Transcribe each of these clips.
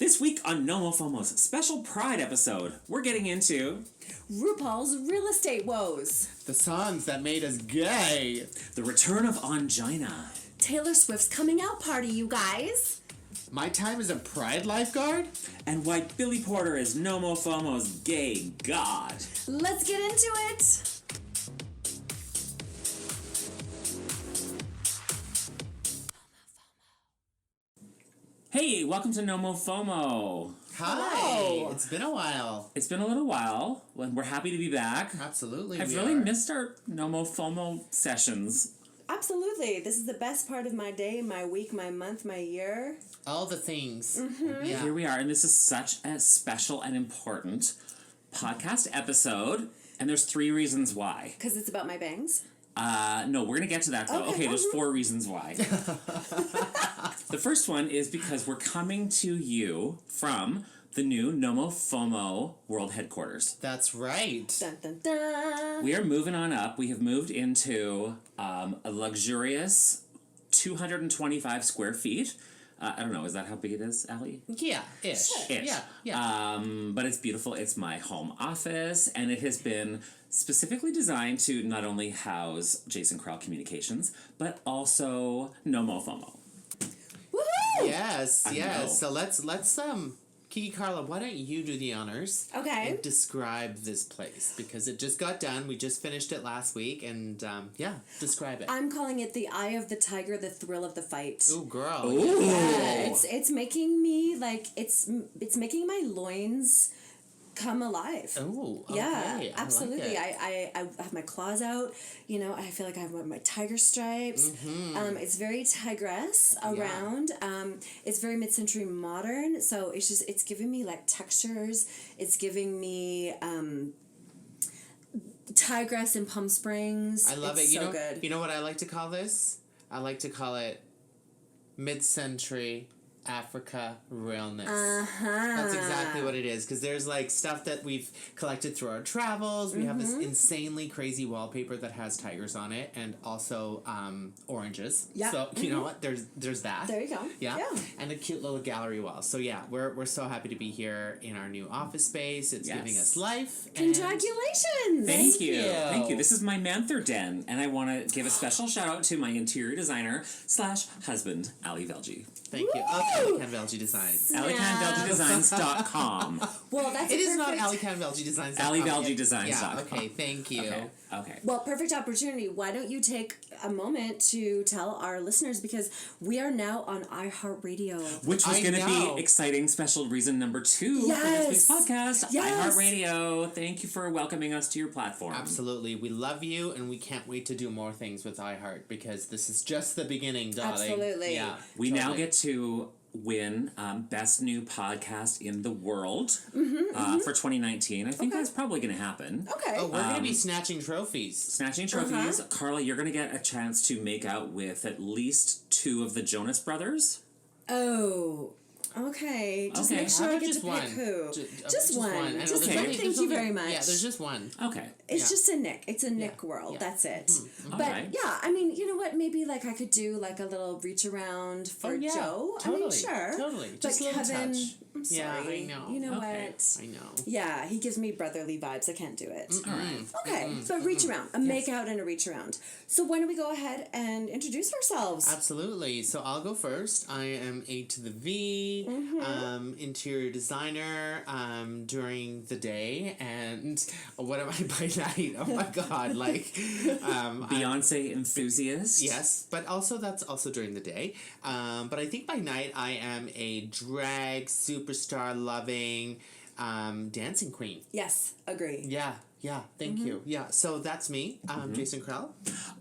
This week on NOMOFOMO's special Pride episode, we're getting into Rupual's real estate woes, the songs that made us gay, the return of Ongina, Taylor Swift's coming out party, you guys, my time as a Pride lifeguard, and why Billy Porter is NOMOFOMO's gay god. Let's get into it! Hey, welcome to NOMOFOMO. Hi! Hello. It's been a while. It's been a little while, and we're happy to be back. Absolutely, I've really missed our NOMOFOMO sessions. Absolutely. This is the best part of my day, my week, my month, my year. All the things. Mm-hmm. Yeah. Here we are, and this is such a special and important podcast episode, and there's 3 reasons why. Because it's about my bangs. No, we're going to get to that, though. Okay, there's 4 reasons why. The first one is because we're coming to you from the new NOMOFOMO World Headquarters. That's right. Dun, dun, dun. We are moving on up. We have moved into a luxurious 225 square feet. I don't know, is that how big it is, Allie? Yeah, ish. Ish. Yeah. But it's beautiful. It's my home office, and it has been specifically designed to not only house Jason Krell Communications, but also NOMOFOMO. Woohoo! Yes, I know. yes. So let's Kiki Carla, why don't you do the honors? Okay. And describe this place, because it just got done. We just finished it last week, and describe it. I'm calling it the eye of the tiger, the thrill of the fight. Ooh, girl. Ooh. Yeah, it's making me, like, it's making my loins come alive. Oh, okay. Yeah, absolutely. I like it. I have my claws out. You know, I feel like I have my tiger stripes. Mm-hmm. It's very tigress around. It's very mid-century modern. So it's giving me like textures. It's giving me tigress in Palm Springs. I love it's it. So good. You know what I like to call this? I like to call it mid-century Africa realness. That's exactly what it is, because there's like stuff that we've collected through our travels. We have this insanely crazy wallpaper that has tigers on it, and also oranges. Yeah. So you know what? There's that. There you go. Yeah. Yeah. And a cute little gallery wall. So yeah, we're so happy to be here in our new office space. It's giving us life. And Congratulations! Thank you. you. Thank you. This is my Manther Den, and I want to give a special shout out to my interior designer / husband, Ali Velji. Thank you. Okay, Alican Velji Designs. AliCanVeljiDesigns.com. Well, that's It is not perfect- Alican Velji Designs. AliVeljiDesigns.com. Yeah, okay, thank you. Okay. Well, perfect opportunity. Why don't you take a moment to tell our listeners, because we are now on iHeartRadio. Which was I going to know. be exciting special reason number 2 for this week's podcast. Yes. iHeartRadio, thank you for welcoming us to your platform. Absolutely. We love you, and we can't wait to do more things with iHeart, because this is just the beginning, darling. Absolutely. Yeah. We now get to win Best New Podcast in the World for 2019. I think that's probably going to happen. Okay. Oh, we're going to be snatching trophies. Snatching trophies. Carla, you're going to get a chance to make out with at least 2 of the Jonas Brothers. Oh, okay. Just Okay. make sure How I about get just to one? pick who. Just one. one. I know Just there's one. only- Thank there's you only- very much. Yeah, there's just one. Okay. It's Yeah. just a Nick. It's a Nick world. Yeah. That's it. But Alright. yeah, I mean, you know what? Maybe like I could do like a little reach around for Oh, yeah. Joe. Totally. I mean, sure. Totally. But Just a little Kevin, touch. I'm sorry. Yeah, I know. You know Okay. what? I know. Yeah, he gives me brotherly vibes. I can't do it. All right. Okay, but reach around. A make out and a reach around. So why don't we go ahead and introduce ourselves? Absolutely. So I'll go first. I am A to the V, interior designer during the day, and what am I by night? Oh my god! Like, Beyonce enthusiast. yes, but also that's also during the day. But I think by night I am a drag superstar loving dancing queen. Yes, agree. Yeah. Thank you. Yeah. So that's me, Jason Krell.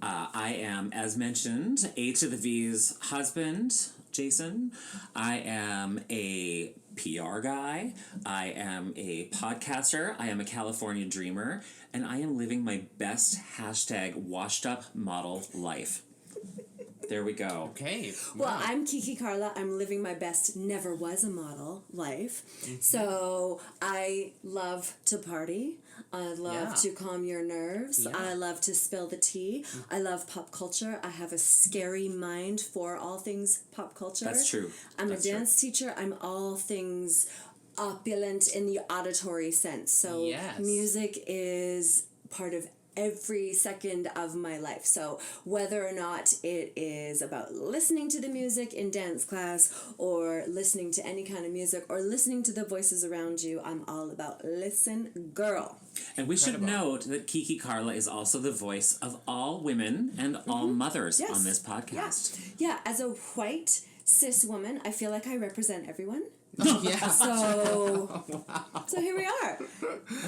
I am, as mentioned, A to the V's husband, Jason. I am a PR guy. I am a podcaster. I am a California dreamer. And I am living my best #washed up model life. There we go. Okay. Well, Wow. I'm Kiki Carla. I'm living my best never was a model life. So I love to party. I love to calm your nerves. Yeah. I love to spill the tea. I love pop culture. I have a scary mind for all things pop culture. That's true. I'm That's a dance teacher. I'm all things opulent in the auditory sense. So Yes. music is part of every second of my life. So whether or not it is about listening to the music in dance class or listening to any kind of music or listening to the voices around you, I'm all about listen, girl. And we should note that Kiki Carla is also the voice of all women and all mothers Yes. on this podcast. Yeah, as a white cis woman, I feel like I represent everyone. Yeah. So here we are.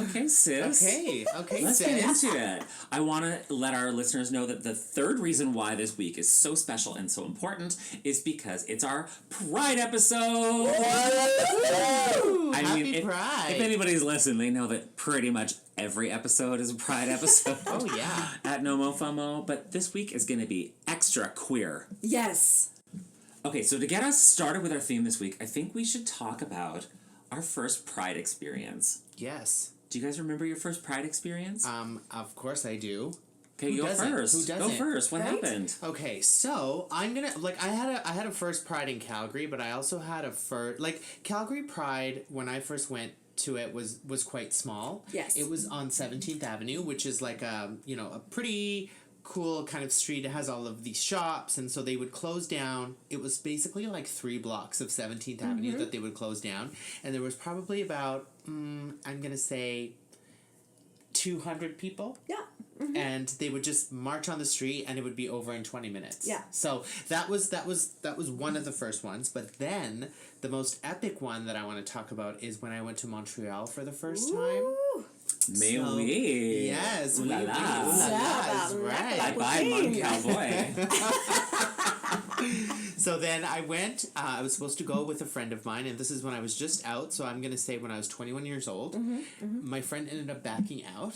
Okay, sis. Okay, Let's sis. get into it. I want to let our listeners know that the third reason why this week is so special and so important is because it's our Pride episode. Happy Pride. If anybody's listened, they know that pretty much every episode is a Pride episode. Oh, yeah. At NOMOFOMO, but this week is going to be extra queer. Yes. Okay, so to get us started with our theme this week, I think we should talk about our first Pride experience. Yes. Do you guys remember your first Pride experience? Of course I do. Okay, Who go doesn't? first. Who Go doesn't? first. What Right? happened? Okay, so I'm gonna I had a first Pride in Calgary, but I also had a Calgary Pride when I first went to it was quite small. Yes. It was on 17th Avenue, which is like a pretty cool kind of street. It has all of these shops, and so they would close down. It was basically like 3 blocks of 17th Avenue that they would close down, and there was probably about I'm gonna say 200 people. Yeah. And they would just march on the street, and it would be over in 20 minutes. Yeah. So that was one of the first ones. But then the most epic one that I want to talk about is when I went to Montreal for the first time. Ooh. May So- we? Yes, Ooh la we- la. ooh la la is right. Bye-bye, Mon Cowboy. So then I went. I was supposed to go with a friend of mine, and this is when I was just out. So I'm gonna say when I was 21 years old. My friend ended up backing out.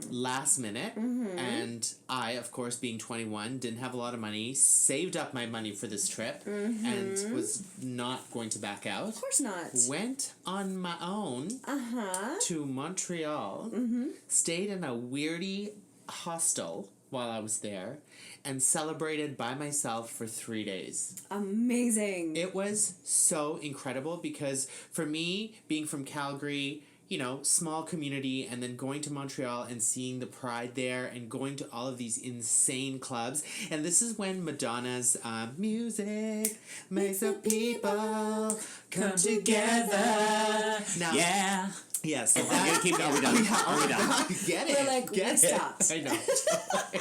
Last minute, and I, of course, being 21, didn't have a lot of money, saved up my money for this trip, and was not going to back out. Of course not. Went on my own to Montreal, stayed in a weirdy hostel while I was there, and celebrated by myself for 3 days. Amazing. It was so incredible because for me, being from Calgary, small community, and then going to Montreal and seeing the Pride there and going to all of these insane clubs. And this is when Madonna's music makes the people come together. Now, Yeah. yes. I'm gonna keep going. Are we done? Are we done? Get it. We're like, get we it. stopped. I know.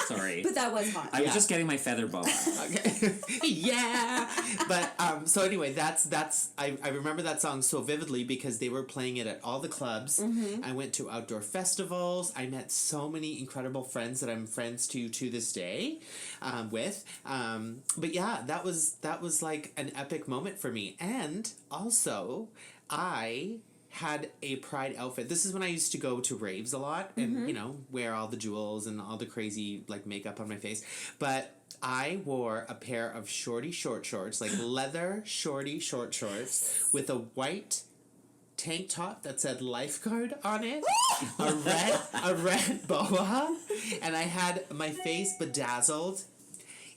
Sorry. But that was hot. I was just getting my feather boa. Okay. Yeah. But so anyway, that's I remember that song so vividly because they were playing it at all the clubs. I went to outdoor festivals. I met so many incredible friends that I'm friends to this day with. But yeah, that was like an epic moment for me. And also I had a Pride outfit. This is when I used to go to raves a lot and, wear all the jewels and all the crazy, makeup on my face. But I wore a pair of shorty short shorts, leather shorty short shorts with a white tank top that said lifeguard on it, a red boa, and I had my face bedazzled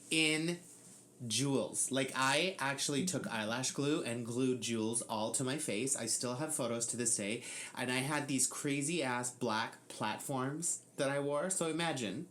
in jewels. I actually took eyelash glue and glued jewels all to my face. I still have photos to this day. And I had these crazy ass black platforms that I wore. So imagine.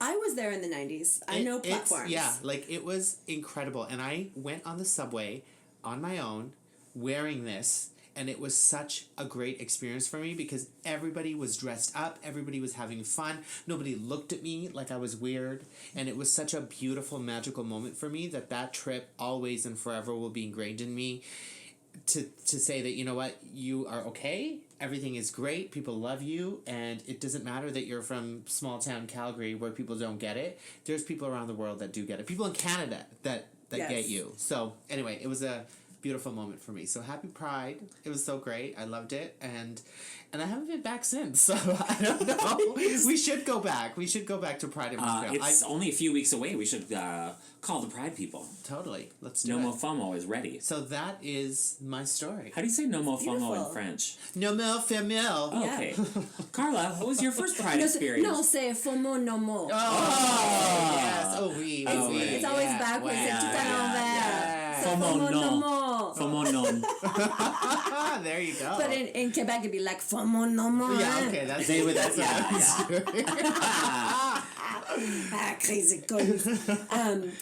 I was there in the 90s. I know platforms. Yeah, it was incredible. And I went on the subway on my own wearing this. And it was such a great experience for me because everybody was dressed up. Everybody was having fun. Nobody looked at me like I was weird. And it was such a beautiful, magical moment for me that trip always and forever will be ingrained in me to say that, you know what, you are okay. Everything is great. People love you. And it doesn't matter that you're from small town Calgary where people don't get it. There's people around the world that do get it. People in Canada that Yes. get you. So anyway, it was a beautiful moment for me. So happy Pride. It was so great. I loved it. And I haven't been back since. So I don't know. We should go back. We should go back to Pride in Montreal. It's only a few weeks away. We should call the Pride people. Totally. Let's do it. NOMOFOMO is ready. So that is my story. How do you say NOMOFOMO beautiful. in French? NOMOFOMO. Oh, Yeah. okay. Carla, what was your first Pride experience? No, say FOMO no more. Oh, yes. Oh, oui. Oh, oui. It's always Yeah. backwards. Wow. C'est tout à l'envers. Yeah. So FOMO FOMO no no. more. FOMO non. There you go. But in Quebec, it'd be like FOMO no more. Yeah, okay, that's They would- that's Crazy girls.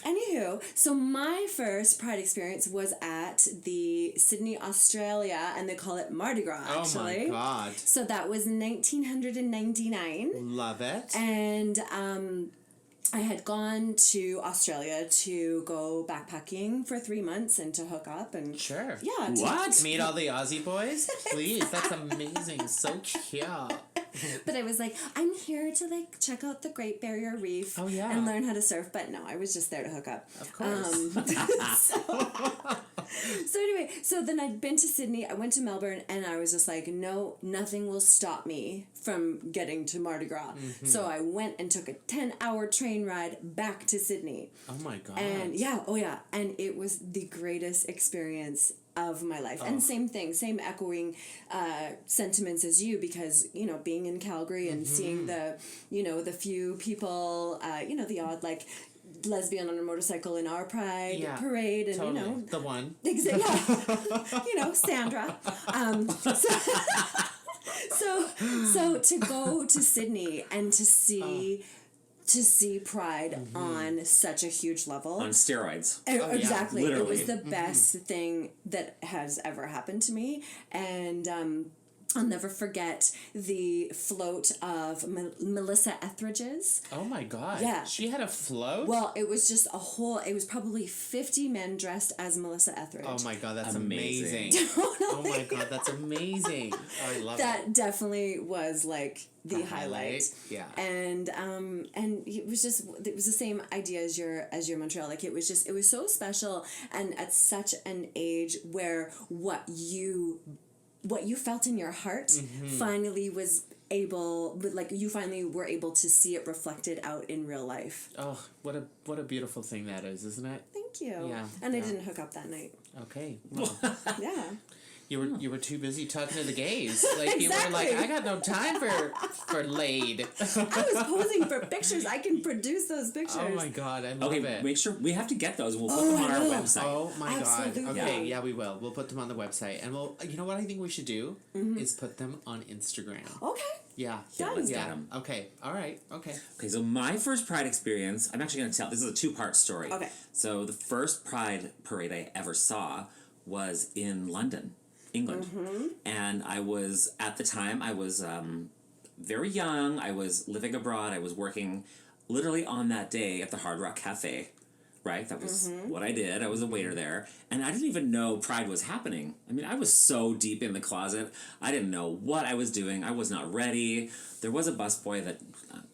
Anywho, so my first Pride experience was at the Sydney, Australia, and they call it Mardi Gras, Oh actually. my god. So that was 1999. Love it. And I had gone to Australia to go backpacking for 3 months and to hook up and Sure. yeah. What? Meet all the Aussie boys? Please, that's amazing. So cute. But I was like, I'm here to like check out the Great Barrier Reef Oh, yeah. and learn how to surf. But no, I was just there to hook up. Of course. So anyway, so then I'd been to Sydney, I went to Melbourne, and I was just like, no, nothing will stop me from getting to Mardi Gras. Mm-hmm. So I went and took a 10-hour train ride back to Sydney. Oh my god. And and it was the greatest experience of my life. And same thing, same echoing sentiments as you, because, you know, being in Calgary and seeing the, you know, the few people, the odd, like, lesbian on a motorcycle in our Pride parade, and totally. you know, The one. exactly, you know, Sandra. So to go to Sydney and to see Pride on such a huge level. On steroids. Exactly. Literally. It was the best thing that has ever happened to me. And I'll never forget the float of Melissa Etheridge's. Oh my god. Yeah. She had a float? Well, it was just it was probably 50 men dressed as Melissa Etheridge. Oh my god, that's Amazing. amazing. Oh my god, that's amazing. Oh, I love That it. definitely was like the highlight. Yeah. And it was the same idea as your Montreal. Like it was so special, and at such an age where what you felt in your heart finally was you finally were able to see it reflected out in real life. Oh, what a beautiful thing that is, isn't it? Thank you. Yeah, And I yeah. didn't hook up that night. Okay. Well, Yeah. you were too busy talking to the gays. Like you were Exactly. like, I got no time for laid. I was posing for pictures. I can produce those pictures. Oh my god, I love Okay, it. make sure we have to get those. We'll put them on our website. Oh my Absolutely. god. Okay, Yeah. yeah, we will. We'll put them on the website. And you know what I think we should do is put them on Instagram. Okay. Yeah. Done. Let's Yeah. get them. Okay. All right. Okay. Okay, so my first Pride experience, I'm actually going to tell, this is a two-part story. Okay. So the first Pride parade I ever saw was in London, England. And I was, at the time, I was very young. I was living abroad. I was working literally on that day at the Hard Rock Cafe, right? That was what I did. I was a waiter there. And I didn't even know Pride was happening. I mean, I was so deep in the closet. I didn't know what I was doing. I was not ready. There was a busboy that,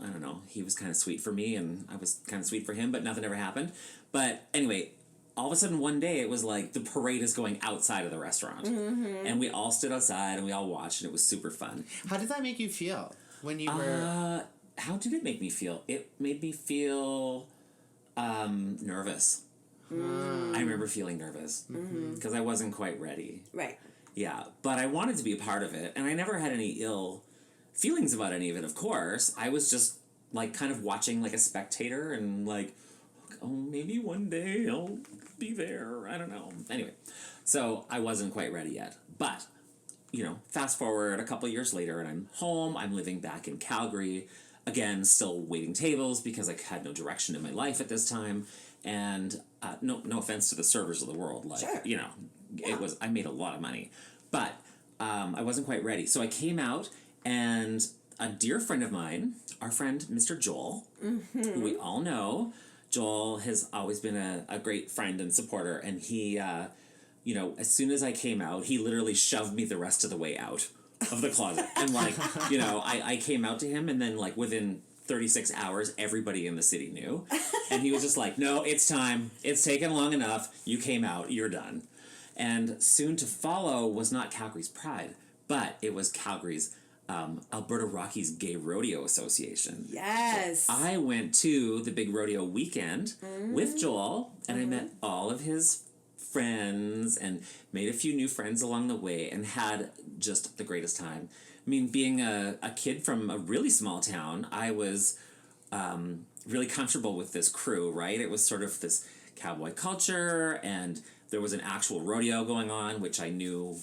I don't know, he was kind of sweet for me, and I was kind of sweet for him, but nothing ever happened. But anyway, all of a sudden one day it was like the parade is going outside of the restaurant. And we all stood outside and we all watched, and it was super fun. How did that make you feel when you were? How did it make me feel? It made me feel nervous. I remember feeling nervous because I wasn't quite ready. Right. Yeah, but I wanted to be a part of it, and I never had any ill feelings about any of it, of course. I was just, like, kind of watching like a spectator and, like, oh, maybe one day I'll be there. I don't know. Anyway, so I wasn't quite ready yet. But, you know, fast forward a couple years later, and I'm home. I'm living back in Calgary. Again, still waiting tables because I had no direction in my life at this time. And no offense to the servers of the world. Like, Sure. you know, I made a lot of money. But I wasn't quite ready. So I came out, and a dear friend of mine, our friend Mr. Joel, who we all know, Joel has always been a great friend and supporter, and he, you know, as soon as I came out, he literally shoved me the rest of the way out of the closet. And, like, you know, I came out to him, and then, like, within 36 hours, everybody in the city knew. And he was just like, no, it's time. It's taken long enough. You came out. You're done. And soon to follow was not Calgary's Pride, but it was Calgary's Alberta Rockies Gay Rodeo Association. Yes. So I went to the big rodeo weekend with Joel, and I met all of his friends and made a few new friends along the way and had just the greatest time. I mean, being a kid from a really small town, I was really comfortable with this crew, right? It was sort of this cowboy culture, and there was an actual rodeo going on, which I knew,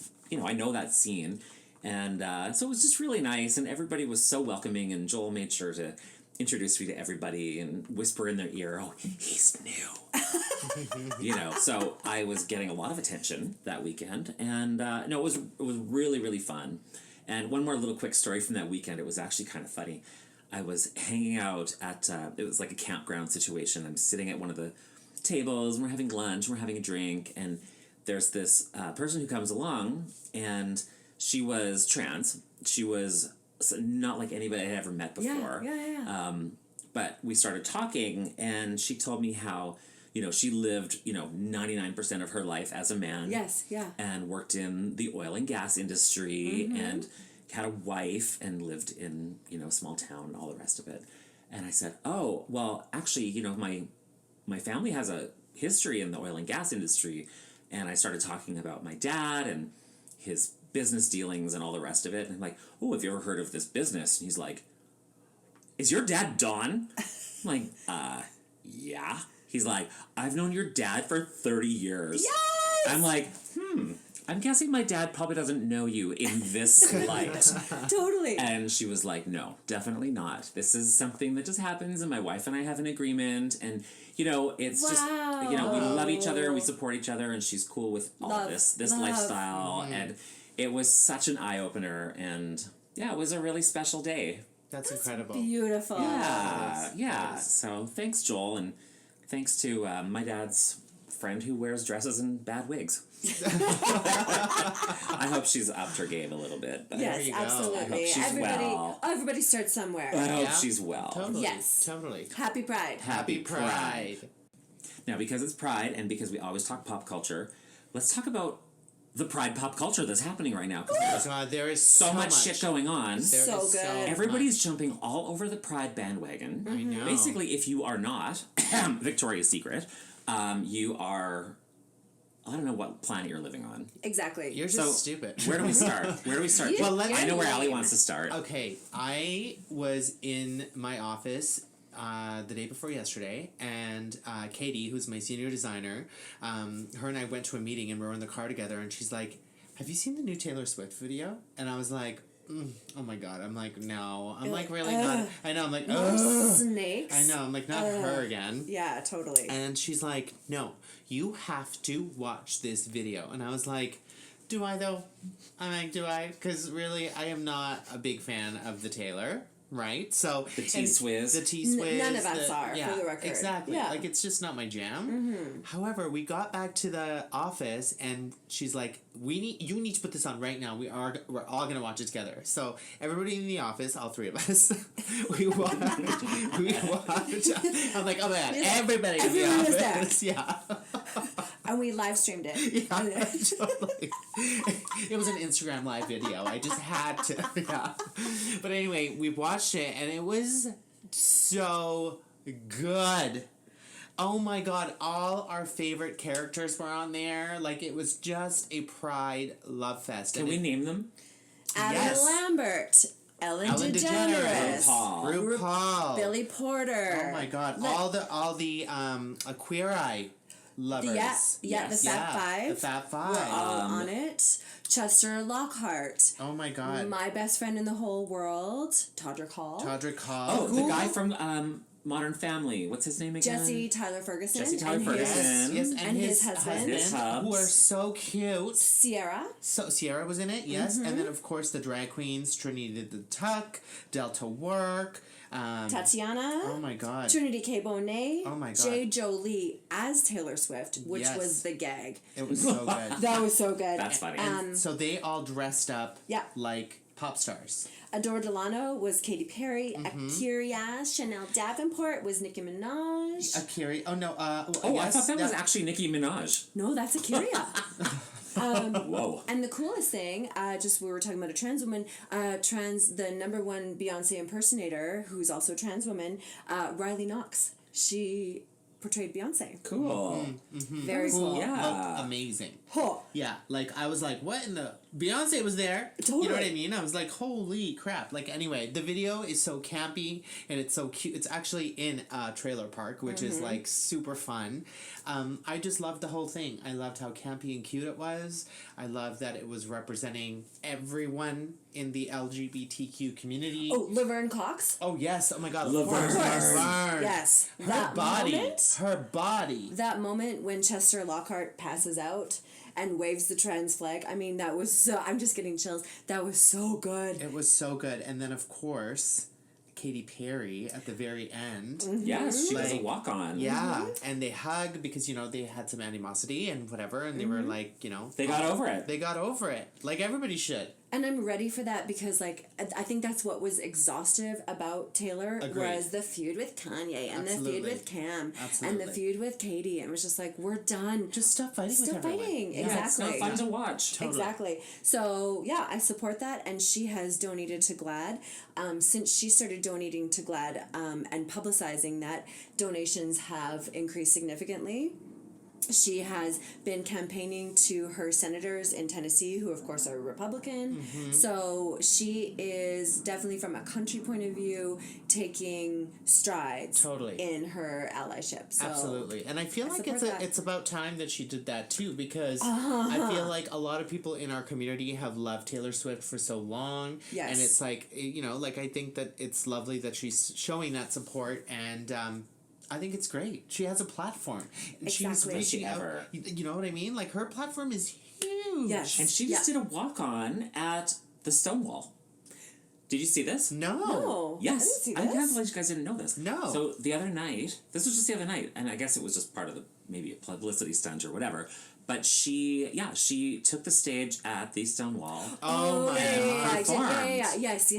I know that scene. And so it was just really nice, and everybody was so welcoming, and Joel made sure to introduce me to everybody and whisper in their ear, oh, he's new. So I was getting a lot of attention that weekend, and it was really, really fun. And one more little quick story from that weekend, it was actually kind of funny. I was hanging out at, it was like a campground situation. I'm sitting at one of the tables, and we're having lunch, we're having a drink, and there's this person who comes along, and she was trans. She was not like anybody I had ever met before. Yeah. But we started talking, and she told me how, she lived, 99% of her life as a man. Yes, yeah. And worked in the oil and gas industry, and had a wife, and lived in, a small town, and all the rest of it. And I said, oh, well, actually, my family has a history in the oil and gas industry. And I started talking about my dad and his business dealings and all the rest of it. And I'm like, oh, have you ever heard of this business? And he's like, is your dad Don? I'm like, yeah. He's like, I've known your dad for 30 years. Yes! I'm like, I'm guessing my dad probably doesn't know you in this light. Totally. And she was like, no, definitely not. This is something that just happens, and my wife and I have an agreement, and, it's just, we love each other, and we support each other, and she's cool with all this lifestyle, and it was such an eye-opener, and, it was a really special day. That's incredible. Beautiful. Yeah. So thanks, Joel, and thanks to my dad's friend who wears dresses and bad wigs. I hope she's upped her game a little bit. But yes, absolutely. I hope she's well. Everybody starts somewhere. I hope she's well. Totally. Yes. Totally. Happy Pride. Happy Pride. Now, because it's Pride, and because we always talk pop culture, let's talk about the Pride pop culture that's happening right now. God, there is so much shit going on. So good. Everybody's jumping all over the Pride bandwagon. I know. Basically, if you are not Victoria's Secret, you are... I don't know what planet you're living on. Exactly. You're just stupid. Where do we start? Well, I know where Allie wants to start. Okay, I was in my office the day before yesterday, and Katie, who's my senior designer, her and I went to a meeting, and we were in the car together, and she's like, have you seen the new Taylor Swift video? And I was like, oh my god. I'm like, no. I'm like, really not. I know. I'm like, snakes. I know. I'm like, not her again. Yeah, totally. And she's like, no, you have to watch this video. And I was like, do I though? I'm like, do I? Because really, I am not a big fan of the Taylor. Right? So the T-Swizz. The T-Swizz. None of us are, for the record. Exactly. Yeah. Like, it's just not my jam. However, we got back to the office, and she's like, you need to put this on right now. We're all gonna watch it together. So everybody in the office, all three of us, we watched. I'm like, oh my god, everybody in the office. Yeah. And we live streamed it. Yeah, totally. It was an Instagram live video. I just had to. Yeah. But anyway, we watched it, and it was so good. Oh my god, all our favorite characters were on there. Like, it was just a Pride love fest. Can we name them? Adam Lambert. Ellen DeGeneres. RuPaul. Billy Porter. Oh my god, all the Queer Eye lovers. The Fab Five. The Fab Five. We're all on it. Chester Lockhart. Oh my god. My best friend in the whole world, Todrick Hall. Oh, the guy from Modern Family. What's his name again? Jesse Tyler Ferguson. Yes, and his husband. Who are so cute. Sierra. So Sierra was in it, yes. And then, of course, the drag queens, Trinity the Tuck, Delta Work, Tatiana. Oh my god. Trinity K. Bonet. Oh my god. J. Jolie as Taylor Swift, which was the gag. It was so good. That was so good. That's funny. So they all dressed up like pop stars. Adore Delano was Katy Perry. Akira Chanel Davenport was Nicki Minaj. Akira. Oh no. I thought that was actually Nicki Minaj. No, that's Akira. Whoa. And the coolest thing, we were talking about a trans woman, the number one Beyonce impersonator, who's also a trans woman, Riley Knox. She portrayed Beyonce. Cool. Very cool. Yeah. Looked amazing. Huh. Yeah, like I was like, what in the... Beyonce was there. Totally. You know what I mean? I was like, holy crap. Like, anyway, the video is so campy and it's so cute. It's actually in a trailer park, which is like super fun. I just loved the whole thing. I loved how campy and cute it was. I loved that it was representing everyone in the LGBTQ community. Oh, Laverne Cox? Oh, yes. Oh, my God. Laverne. Yes. Her body. That moment when Chester Lockhart passes out and waves the trans flag. I mean, that was so... I'm just getting chills. That was so good. It was so good. And then, of course, Katy Perry at the very end. Yes, she does a Like, walk-on. Yeah, and they hug because, you know, they had some animosity and whatever, and they were like, you know... They got over it. They got over it. Like everybody should. And I'm ready for that because, like, I think that's what was exhaustive about Taylor Agreed. was the feud with Kanye and Absolutely. the feud with Cam Absolutely. and the feud with Katie. And it was just like, we're done. Just stop fighting with Stop everyone. fighting. Yeah. Exactly. It's not fun to watch. Totally. Exactly. So, yeah, I support that. And she has donated to GLAAD. Since she started donating to GLAAD and publicizing that, donations have increased significantly. She has been campaigning to her senators in Tennessee, who of course are Republican. So she is definitely, from a country point of view, taking strides Totally. in her allyship. So Absolutely. And I feel like support that. it's about time that she did that too, because I feel like a lot of people in our community have loved Taylor Swift for so long. Yes. And it's like, you know, like I think that it's lovely that she's showing that support, and I think it's great. She has a platform. And Exactly. she's reaching out. Ever. You know what I mean? Like, her platform is huge. Yes. And she just did a walk-on at the Stonewall. Did you see this? No. No. Yes. I didn't see I'm this. kind of like you guys didn't know this. No. So the other night, this was just the other night, and I guess it was just part of maybe a publicity stunt or whatever. But she took the stage at the Stonewall. Oh, my God. Yeah. Yes.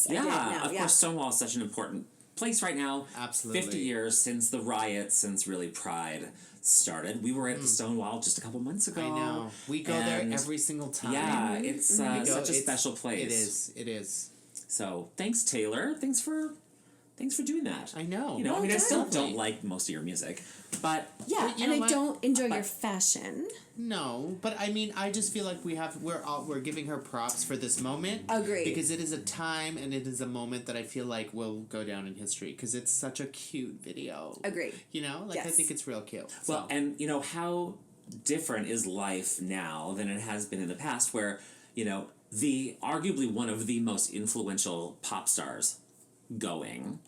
I did now. Of course, Stonewall is such an important place right now. Absolutely. 50 years since the riots, since really Pride started. We were at the Stonewall just a couple months ago. I know. We go there every single time. Yeah, it's such a It's- special place. It is. So thanks, Taylor. Thanks for doing that. I know. You know, Well I still done. don't like most of your music, but Yeah, But you and know I what? don't enjoy your fashion. No, but I mean, I just feel like we're giving her props for this moment. Agreed. Because it is a time and it is a moment that I feel like will go down in history because it's such a cute video. Agreed. You know, like I Yes. think it's real cute. well, and you know how different is life now than it has been in the past, where you know the arguably one of the most influential pop stars going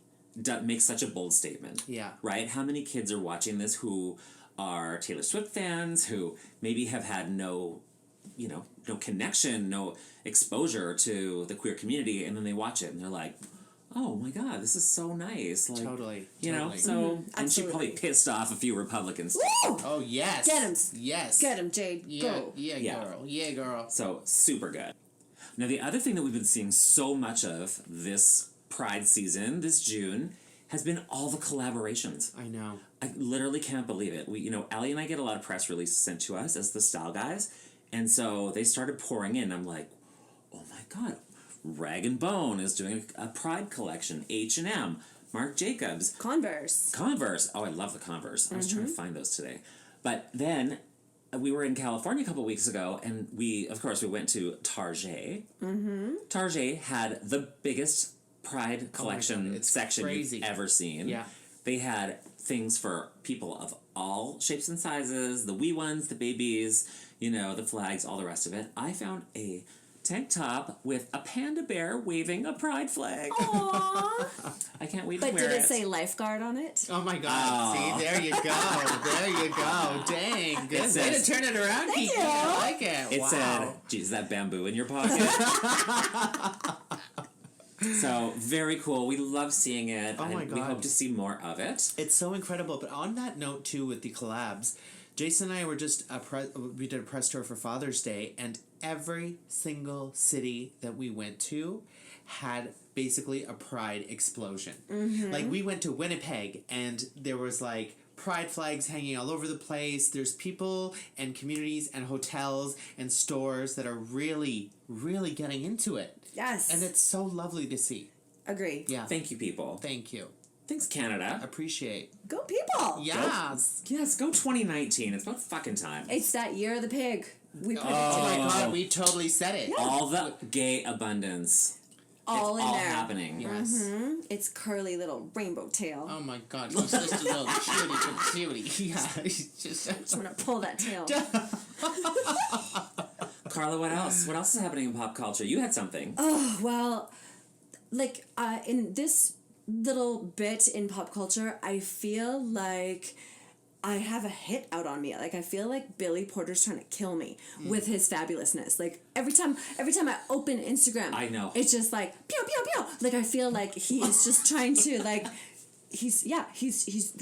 makes such a bold statement. Yeah. Right? How many kids are watching this who are Taylor Swift fans, who maybe have had no connection, no exposure to the queer community, and then they watch it and they're like, oh my God, this is so nice. Like, Totally. You know, totally. so, and she Absolutely. probably pissed off a few Republicans. Woo! Oh yes. Get 'em. Yes. Get him, Jade. Yeah. Go. Yeah, Yeah. girl. Yeah, girl. So, super good. Now, the other thing that we've been seeing so much of this Pride season, this June, has been all the collaborations. I know. I literally can't believe it. Allie and I get a lot of press releases sent to us as the style guys, and so they started pouring in. I'm like, oh my God, Rag & Bone is doing a Pride collection, H&M, Marc Jacobs, Converse. Oh, I love the Converse. I was trying to find those today. But then we were in California a couple weeks ago, and we went to Target. Target had the biggest Pride collection it's section crazy. you've ever seen. Yeah. They had things for people of all shapes and sizes, the wee ones, the babies, the flags, all the rest of it. I found a tank top with a panda bear waving a Pride flag. Aww. I can't wait to But wear did it say lifeguard on it? Oh my God! Oh. See, there you go. There you go. Dang, good. Way says- to turn it around, Kiki. you. I like it. It wow. said, geez, is that bamboo in your pocket? So, very cool. We love seeing it. Oh my and we God. hope to see more of it. It's so incredible. But on that note, too, with the collabs, Jason and I were just we did a press tour for Father's Day, and every single city that we went to had basically a Pride explosion. Like, we went to Winnipeg, and there was like pride flags hanging all over the place. There's people and communities and hotels and stores that are really, really getting into it. Yes. And it's so lovely to see. Agree. Yeah. Thank you, people. Thank you. Thanks, Canada. Appreciate. Go people. Yes. Yes, go 2019. It's about fucking time. It's that year of the pig. We predicted Oh my it. god, we totally said it. All the gay abundance. All it's in all there. happening. Yes. It's curly little rainbow tail. Oh my god, he's just a little cutie. Yeah, he's just... I'm gonna pull that tail. Carla, what else? What else is happening in pop culture? You had something. Oh, well, like, in this little bit in pop culture, I feel like I have a hit out on me. Like, I feel like Billy Porter's trying to kill me with his fabulousness. Like, every time I open Instagram, I know. it's just like, pew, pew, pew. Like, I feel like he is just trying to, like... He's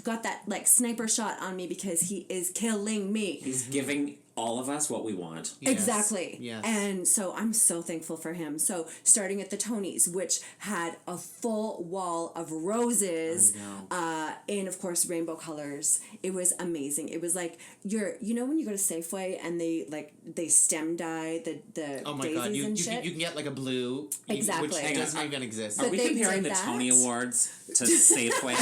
got that, like, sniper shot on me because he is killing me. He's giving all of us what we want. Yes. Exactly. Yes. And so I'm so thankful for him. So starting at the Tonys, which had a full wall of roses, in, of course, rainbow colors. It was amazing. It was like you know when you go to Safeway and they stem dye the Oh my daisies god, you and can, shit. you can get like a blue, Exactly. which Hang doesn't even exist. Are But we they comparing did the that. Tony Awards to Safeway?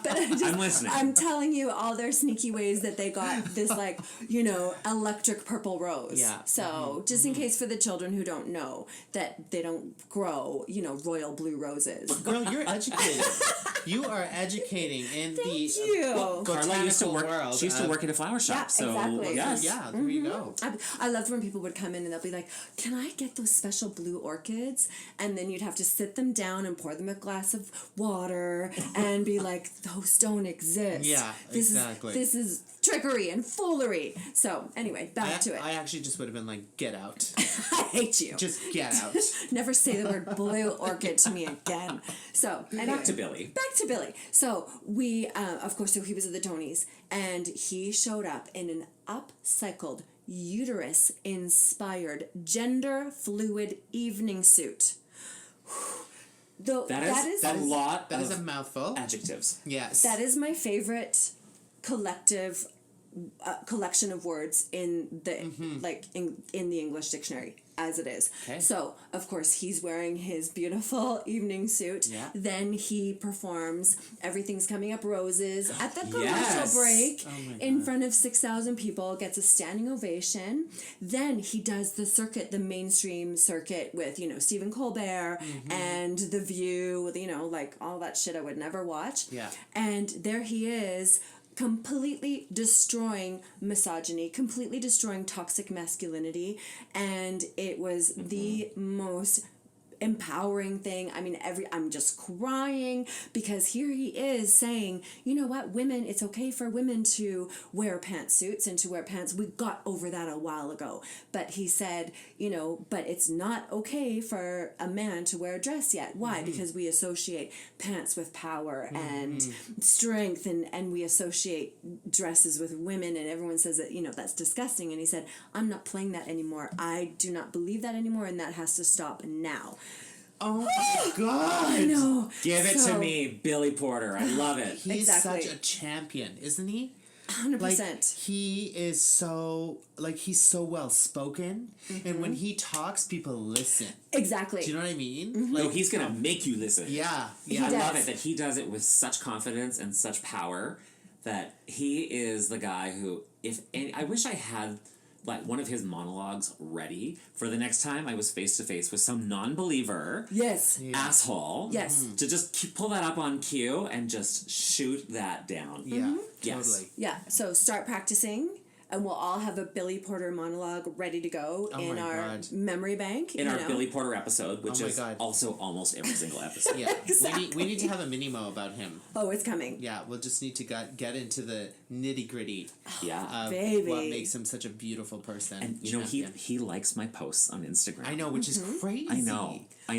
But I'm listening. I'm telling you all their sneaky ways that they got this, like, you know, electric purple rose. Yeah. So just in case for the children who don't know that they don't grow, you know, royal blue roses. Girl, you're educated. You are educating in the you. Carla used to botanical work. world. She used to work in a flower shop. Yeah, so exactly. yes. Yeah, there you go. I loved when people would come in and they'll be like, "Can I get those special blue orchids?" And then you'd have to sit them down and pour them a glass of water and be like, "Those don't exist. Yeah, exactly. This is trickery and foolery." So anyway, back to it. I actually just would have been like, get out. I hate you. Just get out. Never say the word blue orchid to me again. So anyway, Back to Billy. Back to Billy. So we, of course, so he was at the Tonys, and he showed up in an upcycled, uterus-inspired, gender-fluid evening suit. That is a lot That of is a mouthful. adjectives. Yes. That is my favorite collection of words in the in the English dictionary as it is. Okay. So of course he's wearing his beautiful evening suit. Yeah. Then he performs "Everything's Coming Up Roses" at the commercial Yes. break Oh my in God. front of 6,000 people. Gets a standing ovation. Then he does the circuit, the mainstream circuit with, you know, Stephen Colbert and The View. You know, like all that shit I would never watch. Yeah. And there he is, completely destroying misogyny, completely destroying toxic masculinity, and it was the most empowering thing. I mean, I'm just crying because here he is saying, you know what, women, it's okay for women to wear pantsuits and to wear pants. We got over that a while ago. But he said, you know, but it's not okay for a man to wear a dress yet. Why? Because we associate pants with power and strength, and we associate dresses with women, and everyone says that, you know, that's disgusting. And he said, I'm not playing that anymore. I do not believe that anymore, and that has to stop now. Oh my god. I know. Give it to So, me, Billy Porter. I love it. He's Exactly. such a champion, isn't he? 100%. Like, he is so, like, he's so well spoken, and when he talks, people listen. Exactly. Do you know what I mean? No, he's gonna make you listen. Yeah, He yeah. I love does. it that he does it with such confidence and such power that he is the guy who, I wish I had like one of his monologues ready for the next time I was face to face with some non-believer Yes. asshole. Yes. To just pull that up on cue and just shoot that down. Yeah, Yes. totally. Yeah. So start practicing, and we'll all have a Billy Porter monologue ready to go Oh in my our God. memory bank. In you our know. Billy Porter episode, which Oh my is God. also almost every single episode. Yeah, Exactly. we need to have a mini-mo about him. Oh, it's coming. Yeah, we'll just need to get into the nitty-gritty Yeah. of Baby. what makes him such a beautiful person. And you know, champion. he likes my posts on Instagram. I know, which is crazy. I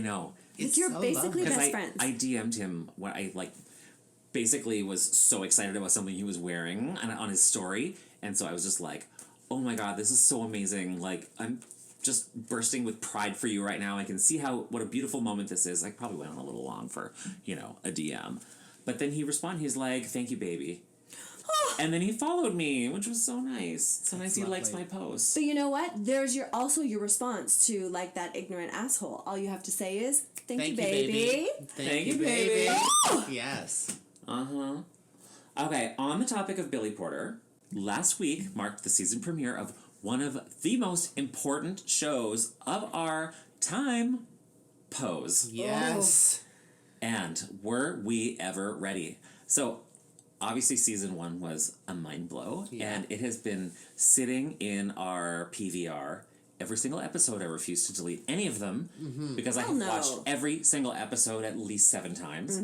know. It's you're so basically lovely. best Because friends. I DM'd him when I basically was so excited about something he was wearing on his story, and so I was just like, oh my god, this is so amazing. Like, I'm just bursting with pride for you right now. I can see what a beautiful moment this is. I probably went on a little long for, a DM. But then he responded, he's like, thank you, baby. And then he followed me, which was so nice. So nice he lovely. likes my post. But you know what? There's your response to like that ignorant asshole. All you have to say is, thank you, baby. Thank you, baby. Yes. Uh-huh. Okay, on the topic of Billy Porter, last week marked the season premiere of one of the most important shows of our time, Pose. Yes. And were we ever ready? So, obviously season 1 was a mind blow, and it has been sitting in our PVR every single episode. I refuse to delete any of them because I have watched every single episode at least 7 times.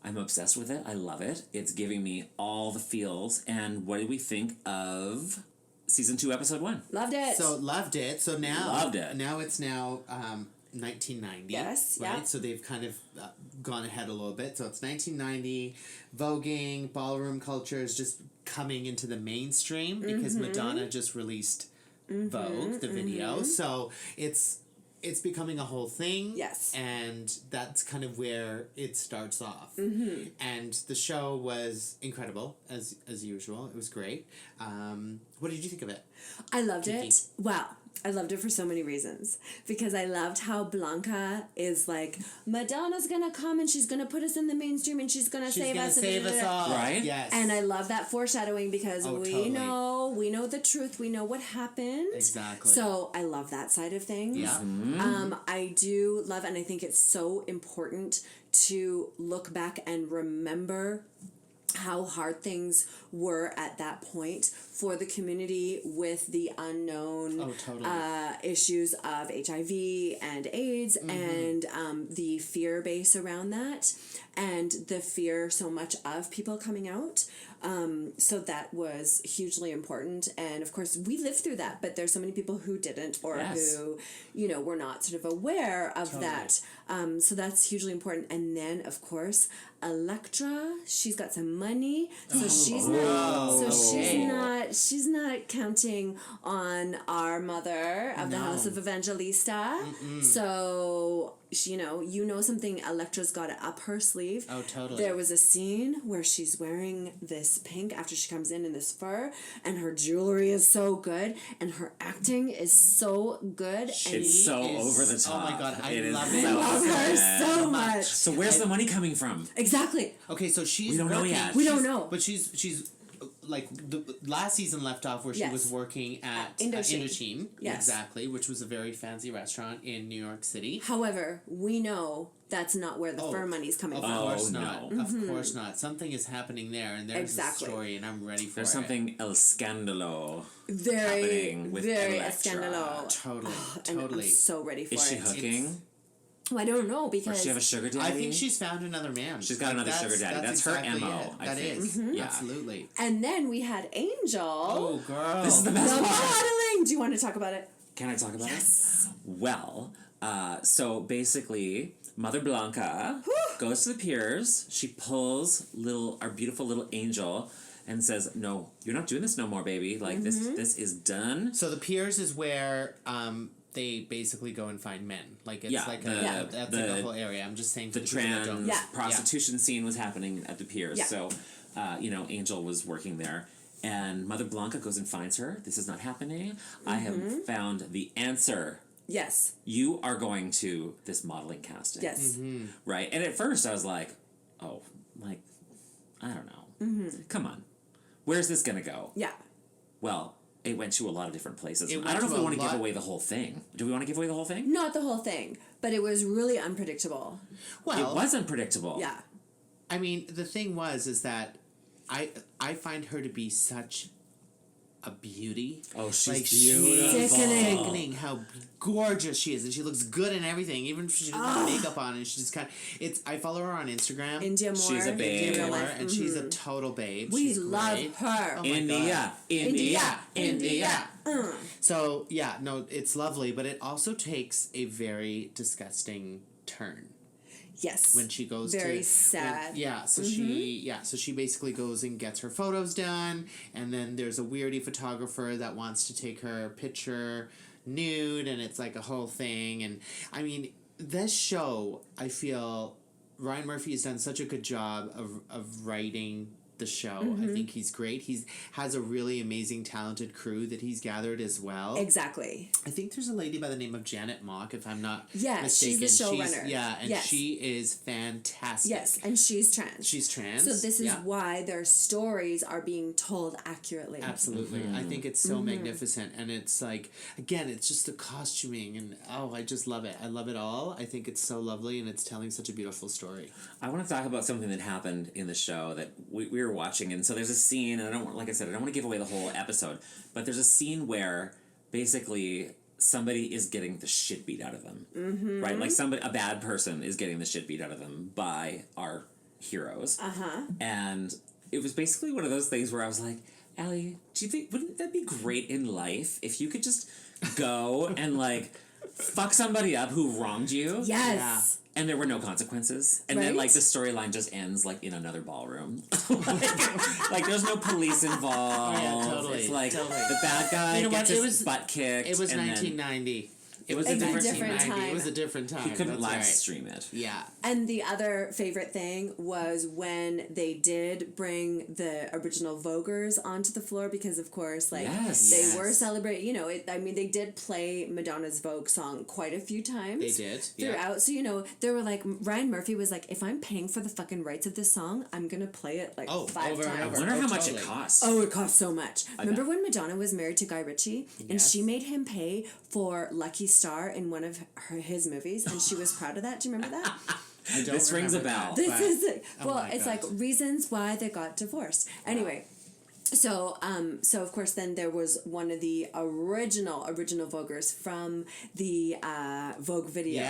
I'm obsessed with it. I love it. It's giving me all the feels. And what did we think of season 2, episode 1? Loved it. So loved it. So now Loved it. Now it's 1990. Yes, right? yeah. So they've kind of gone ahead a little bit. So it's 1990. Voguing, ballroom culture is just coming into the mainstream because Madonna just released Vogue, the video. So it's becoming a whole thing. Yes. And that's kind of where it starts off. And the show was incredible, as usual. It was great. What did you think of it? I loved it. Wow. I loved it for so many reasons. Because I loved how Blanca is like, Madonna's gonna come and she's gonna put us in the mainstream and she's gonna save us. Save us all. Right? Yes. And I love that foreshadowing because totally. we know the truth. We know what happened. Exactly. So I love that side of things. Yeah. I do love, and I think it's so important to look back and remember how hard things were at that point for the community with the unknown issues of HIV and AIDS and the fear base around that and the fear so much of people coming out. So that was hugely important. And of course, we lived through that, but there's so many people who didn't or who, were not sort of aware of that. So that's hugely important. And then, of course, Electra, she's got some money, so she's not counting on our mother of the House of Evangelista. So something Electra's got up her sleeve. Oh, totally. There was a scene where she's wearing this pink after she comes in this fur, and her jewelry is so good, and her acting is so good. It's so over the top. Oh my god, I it love is it. I love her so much. So where's the money coming from? Exactly. Okay, so she's We don't know working- yet. We don't know. But she's like the last season left off where she Yes. was working at Indochine. Yes. Exactly, which was a very fancy restaurant in New York City. However, we know that's not where the fur money's coming Of from. course no. not. Of course not. Something is happening there, and there's Exactly. a story, and I'm ready for There's it. something el scandalo Very, happening with very Electra. scandalo. Totally, And totally. I'm so ready for Is she it. hooking? I don't know Or because does she have a sugar daddy? I think she's found another man. She's got another sugar daddy. That's her exactly MO, it. I That think. is. Yeah. Absolutely. and then we had Angel. Oh, girl. This is the The best part. modeling. Do you want to talk about it? Can I talk about it? Well, so basically, Mother Blanca goes to the piers. She pulls our beautiful little Angel and says, "No, you're not doing this no more, baby. Like this is done." So the piers is where they basically go and find men. Like it's like that's like a whole area. I'm just saying The for people that don't- trans prostitution scene was happening at the piers. Yeah. So, Angel was working there. And Mother Blanca goes and finds her. This is not happening. I have found the answer. Yes. You are going to this modeling casting. Yes. Right? And at first I was like, oh, like, I don't know. Come on. Where's this going to go? Yeah. Well, it went to a lot of different places. It I went don't know to if we a want to give lot- away the whole thing. Do we want to give away the whole thing? Not the whole thing, but it was really unpredictable. Well, It was unpredictable. Yeah. I mean, the thing is that I find her to be such a beauty. Oh, she's Like, beautiful. sickening how gorgeous she is, and she looks good in everything, even if she doesn't have makeup on. And she just kind of I follow her on Instagram. India Moore. She's a babe. India Real Moore, life. and she's a total babe. We She's love great. her. Oh my India. So yeah, no, it's lovely, but it also takes a very disgusting turn. Yes. When she goes Very sad. so she basically goes and gets her photos done, and then there's a weirdy photographer that wants to take her picture nude, and it's like a whole thing. And I mean, this show, I feel Ryan Murphy has done such a good job of writing the show. I think he's great. He has a really amazing, talented crew that he's gathered as well. Exactly. I think there's a lady by the name of Janet Mock, if I'm not Yeah, mistaken. she's the showrunner. And she is fantastic. Yes, and she's trans. She's trans. So this is why their stories are being told accurately. Absolutely. I think it's so magnificent. And it's like, again, it's just the costuming. And, I just love it. I love it all. I think it's so lovely, and it's telling such a beautiful story. I want to talk about something that happened in the show that we were watching, and so there's a scene, and I don't want to give away the whole episode, but there's a scene where basically somebody is getting the shit beat out of them, right? Like a bad person is getting the shit beat out of them by our heroes, and it was basically one of those things where I was like, Allie, do you think wouldn't that be great in life if you could just go and like fuck somebody up who wronged you? Yes. And there were no consequences. And then, like, the storyline just ends, like, in another ballroom. like, there's no police involved. Yeah, totally. It's like, the bad guy gets his butt kicked. It was 1990. It was a a different different time. time. It was a different time. He couldn't That's live right. stream it. Yeah. And the other favorite thing was when they did bring the original Voguers onto the floor because, of course, like, they were celebrating, you know, they did play Madonna's Vogue song quite a few times. They did. Throughout. Yeah. So, you know, they were like, Ryan Murphy was like, if I'm paying for the fucking rights of this song, I'm going to play it like 5 times. I wonder how much it costs. Oh, it costs so much. Remember when Madonna was married to Guy Ritchie? And she made him pay for Lucky Star in one of his movies, and she was proud of that. Do you remember that? This rings a bell. This is it. Well, it's like reasons why they got divorced. Anyway. So of course, then there was one of the original Voguers from the Vogue video,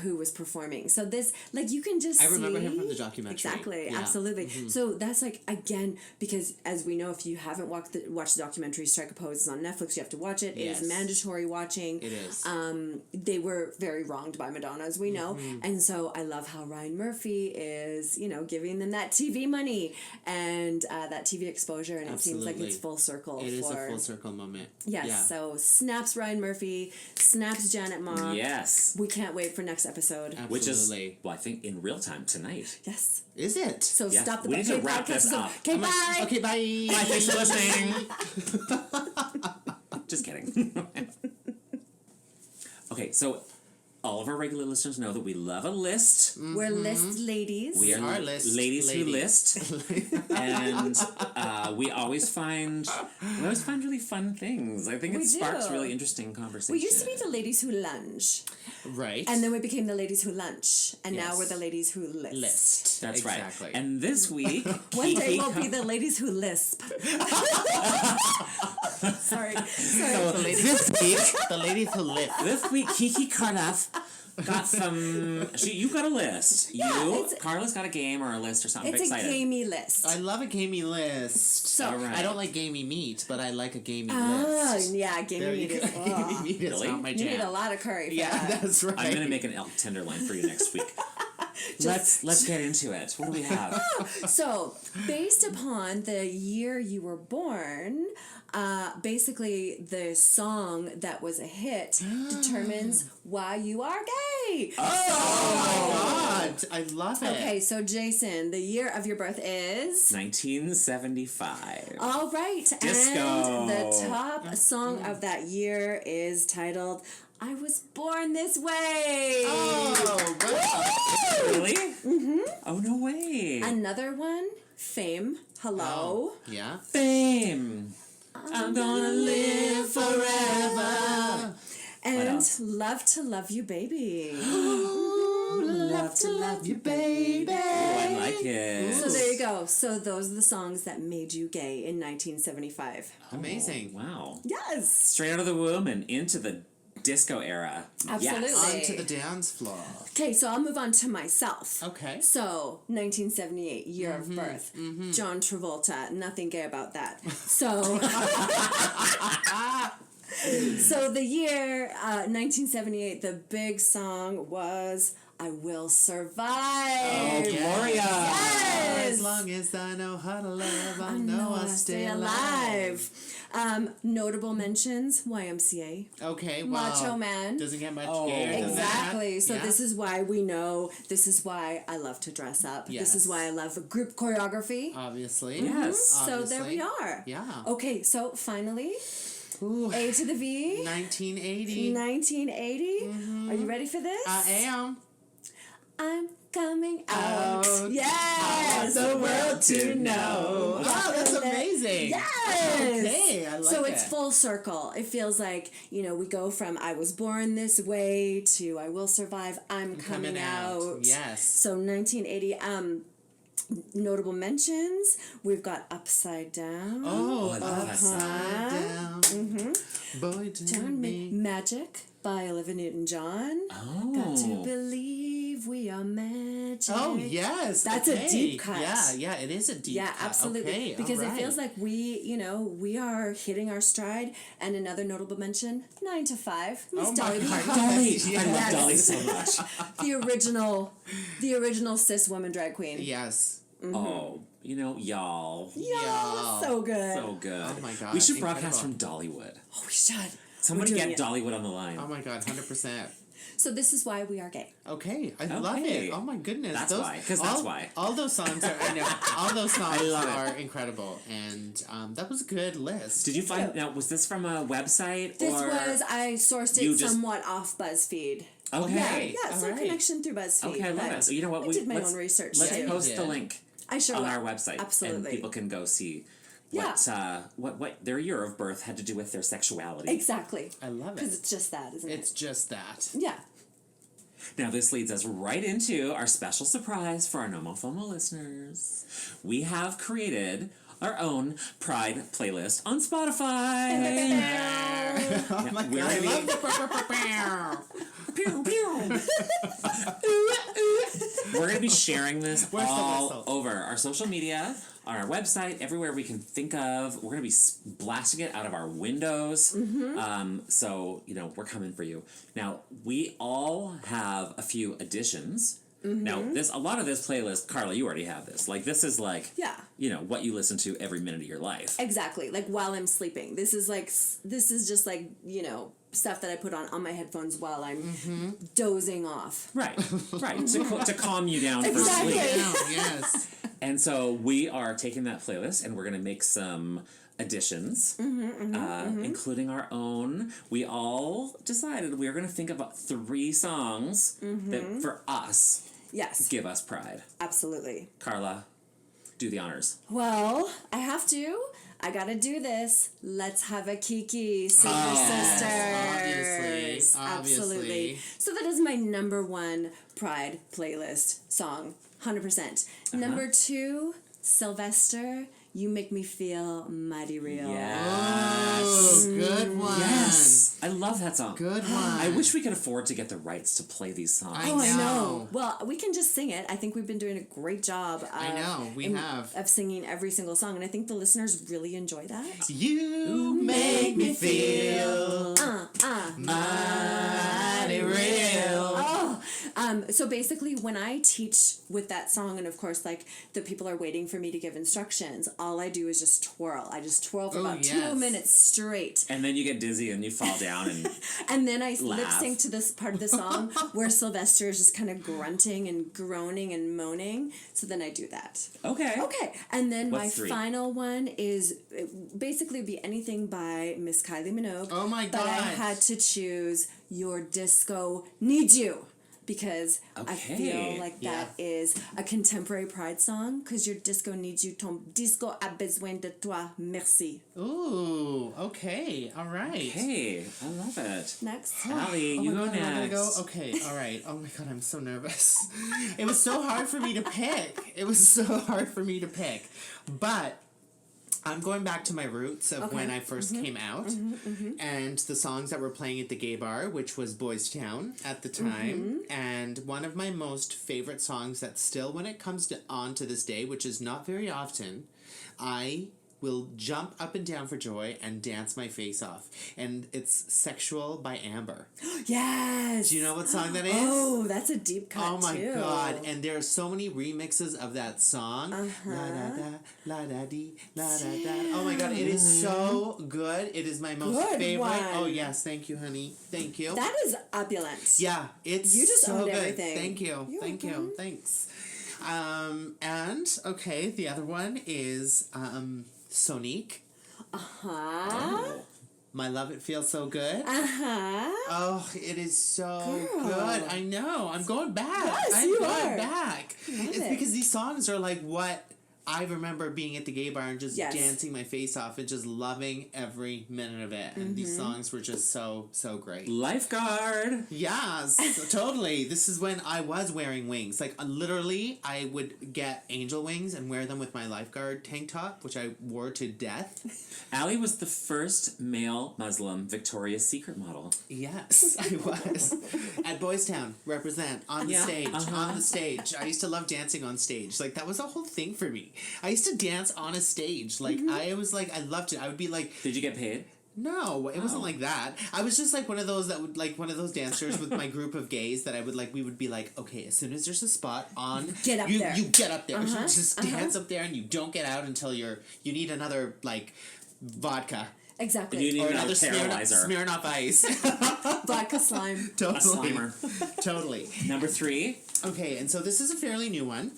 who was performing. So this, like, you can just I remember him from the documentary. Exactly, yeah. absolutely. So that's like, again, because as we know, if you haven't watched the documentary Strike a Pose, is on Netflix. You have to watch it. It is mandatory watching. It is. They were very wronged by Madonna, as we know, and so I love how Ryan Murphy is, you know, giving them that TV money and that TV exposure. And it seems like it's full circle. It is a full circle moment. Yes. Yeah. So snaps Ryan Murphy, snaps Janet Mock. Yes. We can't wait for next episode. Absolutely. Which is, well, I think in real time tonight. Yes. Is it? So stop the we need to wrap podcast. this up. Okay, bye. Okay, bye. Bye, thanks for listening. Just kidding. Okay, so all of our regular listeners know that we love a list. We're list ladies. We are ladies who list. And we always find really fun things. I think it sparks really interesting conversation. We used to be the ladies who lunge. Right. And then we became the ladies who lunch. And now we're the ladies who list. That's exactly. right. And this week... One day we'll be the ladies who lisp. Sorry. So this week, the ladies who lisp. This week, Kiki Karloff got some... you got a list. Carla's got a game or a list or something. It's excited. a gamey list. I love a gamey list. So I don't like gamey meat, but I like a gamey list. Oh, yeah, gamey meat is... Gamey meat is not my jam. You need a lot of curry for that. That's right. I'm going to make an elk tenderloin for you next week. Let's get into it. What do we have? So, based upon the year you were born, basically the song that was a hit determines why you are gay. Oh my God. I love it. Okay, so Jason, the year of your birth is 1975. all right. Disco. And the top song of that year is titled I Was Born This Way. Oh, wow. Really? Mm-hmm. Oh, no way. Another one, Fame. Hello. Oh, yeah. Fame. I'm gonna live forever. And Love to Love You, Baby. Love to love you, baby. Oh, I like it. So there you go. So those are the songs that made you gay in 1975. Amazing. Oh, wow. Yes. Straight out of the womb and into the disco era. Absolutely. Yes. Onto the dance floor. Okay, so I'll move on to myself. Okay. So, 1978, year of birth. John Travolta, nothing gay about that. So, so the year 1978, the big song was I Will Survive. Oh, Gloria. Yes. As long as I know how to love, I know I'll stay alive. Notable mentions, YMCA. Okay, well, Macho Man. Doesn't get much Oh. gayer than Exactly. that. So Yeah. this is why we know. This is why I love to dress up. Yes. This is why I love group choreography. Obviously. Yes. So there we are. Yeah. Okay, so finally, Ooh. A to the V. 1980. 1980. Are you ready for this? I am. I'm coming out. Out. Yes, the world to know. Wow, that's amazing. Yes. Okay, I like So it. it's full circle. It feels like, we go from I was born this way to I will survive, I'm coming out. Yes. So 1980, notable mentions, we've got Upside Down. Oh, I love that song. upside down. Boy, turn me. Magic by Olivia Newton-John. Oh. Got to believe we are magic. Oh, yes. That's a okay. deep cut. Yeah, it is a deep Yeah, cut. absolutely. Okay, because all it right. feels like we are hitting our stride. And another notable mention, 9 to 5. Miss Oh my Dolly God. Parton. Dolly. Yes. I love Dolly so much. the original cis woman drag queen. Yes. Oh, y'all. Yeah, so good. So good. Oh my God, We should broadcast incredible. from Dollywood. Oh, we should. Somebody We're get doing it. Dollywood on the line. Oh my God, 100%. So this is why we are gay. Okay, I love Okay. it. Oh my goodness, That's why, 'cause that's why. All those songs are. I know. All those songs love it. are incredible, and that was a good list. Did you find now? Was this from a website This or I sourced you it just- somewhat off BuzzFeed. Okay. Yeah, some All right. connection through BuzzFeed. Okay, I love but it. So you know what? I did my let's- own research Let's too. post the Yeah. link I sure on will. our website, Absolutely. and people can go see Yeah. what their year of birth had to do with their sexuality. Exactly. I love Because it. it's just that, isn't It's it? just that. Yeah. Now, this leads us right into our special surprise for our NOMOFOMO listeners. We have created our own Pride playlist on Spotify. Oh my we're God, I gonna love be- Pew, pew. We're going to be sharing this Where's the all whistle? over our social media, on our website, everywhere we can think of. We're going to be blasting it out of our windows. So, we're coming for you. Now, we all have a few additions. Now, a lot of this playlist, Carla, you already have this. Like, this is like, Yeah. what you listen to every minute of your life. Exactly. Like while I'm sleeping. This is just like, stuff that I put on my headphones while I'm dozing off. Right, right. To calm you down Exactly. for sleep. Yeah, yes. And so we are taking that playlist and we're going to make some additions, including our own. We all decided we were going to think about 3 songs that, for us, Yes. give us pride. Absolutely. Carla, do the honors. Well, I have to. I gotta do this. Let's have a Kiki, Sister Obviously. Sisters. Absolutely. So that is my number 1 Pride playlist song. 100%. Number 2, Sylvester, You Make Me Feel Mighty Real. Yes. Oh, good one. Yes. I love that song. Good one. I wish we could afford to get the rights to play these songs. I Oh, I know. know. Well, we can just sing it. I think we've been doing a great job. I know, we have. Of singing every single song, and I think the listeners really enjoy that. You make me feel mighty real. So basically, when I teach with that song, and of course, like the people are waiting for me to give instructions, all I do is just twirl. I just twirl for about 2 minutes straight. And then you get dizzy and you fall down and And then I Laugh. lip sync to this part of the song where Sylvester is just kind of grunting and groaning and moaning. So then I do that. okay. Okay, and then What's my 3? final one is basically would be anything by Miss Kylie Minogue. Oh my But I gosh. had to choose Your Disco Needs You. Because I Okay. feel like that is a contemporary Pride song. Because your disco needs you. Ton disco a besoin de toi. Merci. Ooh, okay, all right. Hey, I love it. Next. Allie, Oh you my go God, am I gonna next. go? Okay, all right. Oh my God, I'm so nervous. It was so hard for me to pick. It was so hard for me to pick. But I'm going back to my roots of when I first came out and the songs that were playing at the gay bar, which was Boys Town at the time. And one of my most favorite songs that still, when it comes on to this day, which is not very often, I will jump up and down for joy and dance my face off. And it's Sexual by Amber. Yes! Do you know what song that is? Oh, that's a deep cut, Oh my too. god. And there are so many remixes of that song. La da da, la da dee, la da da. Oh my god, it is so good. It is my most Good favorite. one. Oh yes, thank you, honey. Thank you. That is opulent. Yeah, it's You just so owned good. everything. Thank you. You're Thank welcome. you. Thanks. And okay, the other one is Sonique. Uh-huh. My Love It Feels So Good. Uh-huh. Oh, it is so Girl. good. I know. I'm going back. Yes, I'm you going are. back. Love It's it. because these songs are like what I remember being at the gay bar and just Yes. dancing my face off and just loving every minute of it. And these songs were just so, so great. Lifeguard. Yes, totally. This is when I was wearing wings. Like, literally, I would get angel wings and wear them with my lifeguard tank top, which I wore to death. Ali was the first male Muslim Victoria's Secret model. Yes, I was. At Boys Town, represent, on the Yeah, stage, uh-huh. on the stage. I used to love dancing on stage. Like, that was a whole thing for me. I used to dance on a stage. Like, I was like, I loved it. I would be like... Did you get paid? No, it wasn't like that. I was just like one of those that would like one of those dancers with my group of gays that I would like. We would be like, okay, as soon as there's a spot on, Get up you there. you get up there. Uh-huh, Just dance up there, and you don't get out until you need another like vodka Exactly. You need or another another paralyzer. Smirnoff Ice. Vodka slime. Totally, A slimer. totally. Number 3. Okay, and so this is a fairly new one.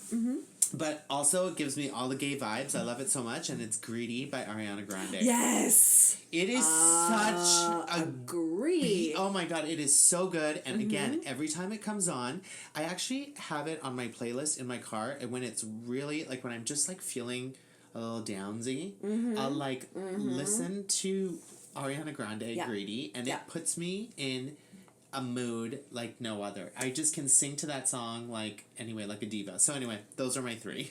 But also, it gives me all the gay vibes. I love it so much, and it's Greedy by Ariana Grande. Yes. It is such a Agree. oh my god, it is so good. And again, every time it comes on, I actually have it on my playlist in my car. And when it's really, like, when I'm just, like, feeling a little downsy, I'll, like, listen to Ariana Grande, Greedy, and it puts me in a mood like no other. I just can sing to that song like a diva. So anyway, those are my 3.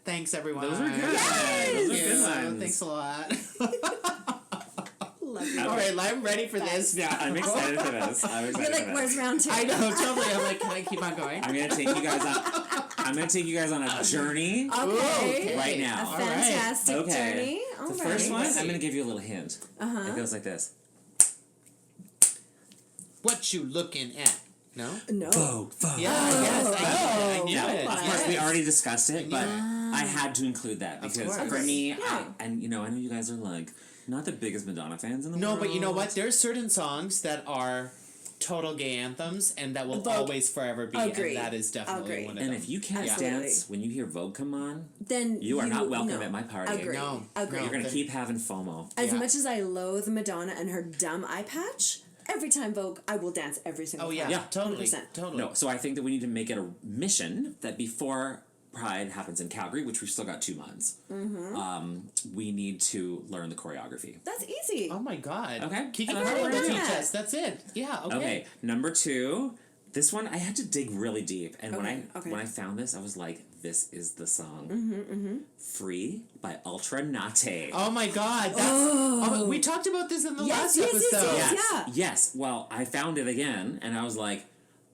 Thanks, everyone. Those are good. Yes! Those are Thank good you. ones. Thanks a lot. Love you. All right, I'm ready for this now. I'm excited for this. I'm excited You're like, for this. where's round 2? I know, totally. I'm like, can I keep on going? I'm gonna take you guys on. I'm gonna take you guys on a journey Okay. right A now. All right. fantastic Okay. journey. All The right. first one, I'm gonna give you a little hint. It goes like this. What you looking at? No? No. Vogue. Yeah, I knew Yeah, it. of course we already discussed it, but I had to include that because course. for me, Yeah. and I know you guys are like not the biggest Madonna fans in the No, world. but you know what? There's certain songs that are total gay anthems and that will Vogue. always forever be, Agree. and that is definitely Agree. one of And them. if you can't Absolutely. dance when you hear Vogue come on, Then you are not welcome no. at my party. Agree. No, Agree. no. You're gonna Then- keep having FOMO. As Yeah. much as I loathe Madonna and her dumb eye patch, every time Vogue, I will dance every single Oh time. yeah, Yeah. totally, 100%. totally. No, so I think that we need to make it a mission that before Pride happens in Calgary, which we've still got 2 months, we need to learn the choreography. That's easy. Oh my god. Okay. Kiki I've Carter already will done teach that. us. That's it. Yeah. Okay. Okay, number 2. This one I had to dig really deep, and Okay, okay. when I found this, I was like, "This is the song." "Free" by Ultra Nate. Oh my god. That's. We talked about this in the last yes, episode. yes. Yes, Yeah. yes. Well, I found it again, and I was like,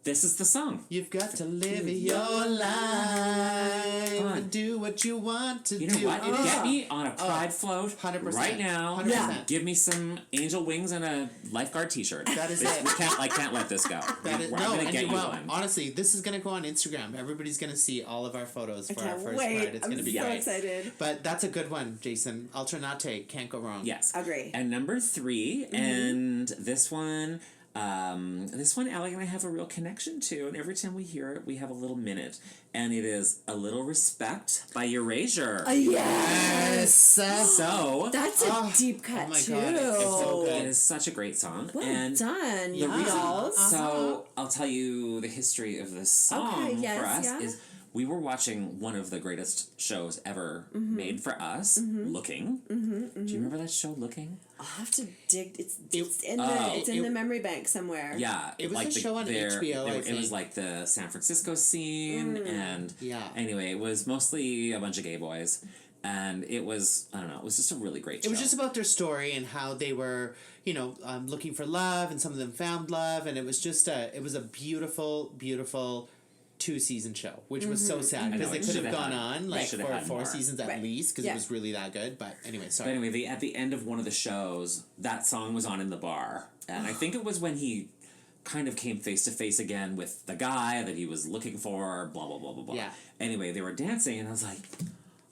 "This is the song." You've got to live your life on. and do what you want to You know do. what? Get me on a Pride float 100%. right now. 100%. Give me some angel wings and a lifeguard T-shirt. That is This- it. I can't let this go. That is, I'm no, gonna and get you you won't. one. Honestly, this is going to go on Instagram. Everybody's going to see all of our photos for our Can't first wait. Pride. It's I'm going to be so great. excited. But that's a good one, Jason. Alternate, can't go wrong. Yes. Agree. And number 3, and this one, Allie and I have a real connection to, and every time we hear it, we have a little minute, and it is "A Little Respect" by Erasure. Yes. So That's a deep cut, my too. God, it's so good. it is such a great song, Well and done, the reason. y'all. So I'll tell you the history of this song Okay, yes, for us yeah. is. We were watching one of the greatest shows ever made for us, Looking. Do you remember that show, Looking? I'll have to dig. It's in it- the memory bank somewhere. Yeah, It was like a show on HBO, I It was think. like the San Francisco scene, and Yeah. Anyway, it was mostly a bunch of gay boys, and it was it was just a really great show. It was just about their story and how they were, looking for love, and some of them found love, and it was just it was a beautiful, beautiful 2-season show, which was so sad because they could have gone on like for 4 seasons at least because it was really that good. But anyway, sorry. But anyway, at the end of one of the shows, that song was on in the bar, and I think it was when he kind of came face to face again with the guy that he was looking for. Blah blah blah blah blah. Yeah. Anyway, they were dancing, and I was like,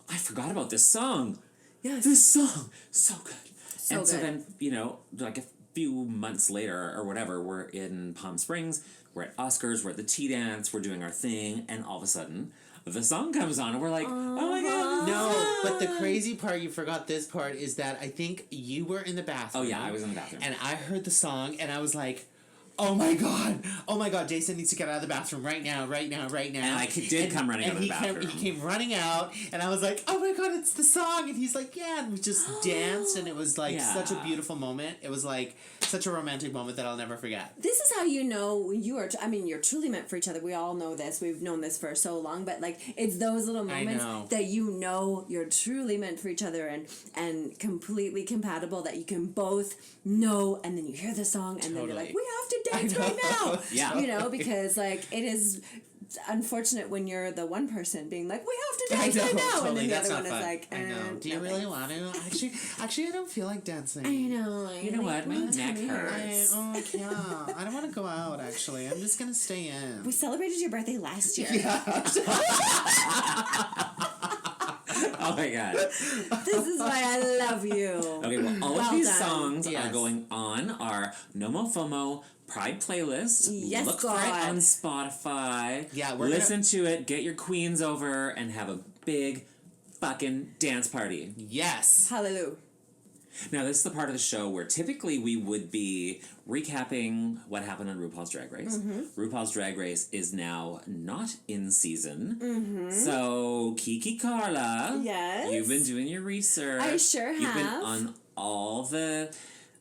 I forgot about this song. Yes. This song, so good. So so good. then, like a few months later or whatever, we're in Palm Springs. We're at Oscars, we're at the tea dance, we're doing our thing, and all of a sudden, the song comes on, and we're like, oh my god. No, but the crazy part, you forgot this part, is that I think you were in the bathroom. Oh yeah, I was in the bathroom. And I heard the song, and I was like, oh my god, Jason needs to get out of the bathroom right now. And I did come running out of the bathroom. He came running out, and I was like, oh my god, it's the song. And he's like, yeah, and we just danced, and it was like such a beautiful moment. It was like such a romantic moment that I'll never forget. This is how you know you are, you're truly meant for each other. We all know this. We've known this for so long, but like, it's those little moments that you know you're truly meant for each other and completely compatible, that you can both know, and then you hear the song, and then you're like, we have to dance right now. Yeah. Because like, it is unfortunate when you're the one person being like, we have to dance right now, totally. and then the That's other one not is fun. like, I know. Do you no really thanks. want to? Actually, I don't feel like dancing. I know. You know what? My neck hurts. I don't want to go out, actually. I'm just going to stay in. We celebrated your birthday last year. Oh my god. This is why I love you. Okay, well, all of these done. songs are Yes. going on our NOMOFOMO Pride playlist. Yes, Look for it on Spotify. Yeah, we're Listen to it, get your queens over, and have a big fucking dance party. Yes. Hallelujah. Now, this is the part of the show where typically we would be recapping what happened on RuPaul's Drag Race. RuPaul's Drag Race is now not in season. So, Kiki Carla, Yes. you've been doing your research. I sure You've been have. on all the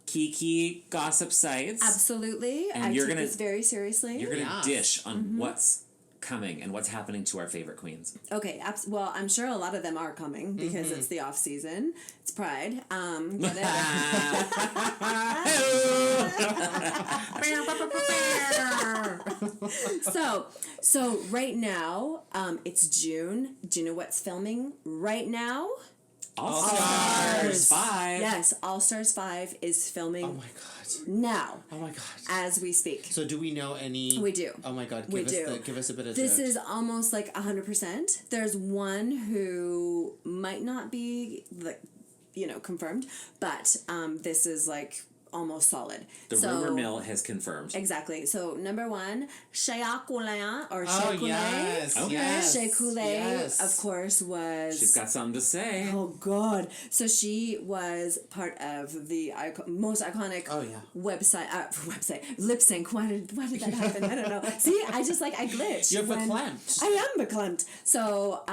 Kiki gossip sites. Absolutely. And I you're take gonna- this very seriously. You're going to Yeah. dish on what's coming and what's happening to our favorite queens. Okay, well, I'm sure a lot of them are coming because it's the off season. It's Pride. Get it? So right now, it's June. Do you know what's filming right now? All Stars 5. Yes, All Stars 5 is filming Oh my god. now Oh my god. as we speak. So do we know any? We do. Oh my god. We Give do. Give us a bit of. This dirt. is almost like 100%. There's one who might not be confirmed, but this is like almost solid. The rumor mill has confirmed. Exactly. So number 1, Shea Coulee or Shea Oh Coulee. yes. Okay. Yes. Shea Coulee, Yes. of course, was. She's got something to say. Oh God! So she was part of the most iconic website lip sync. Why did that happen? I don't know. See, I glitch. You're when- verklempt. I am verklempt. So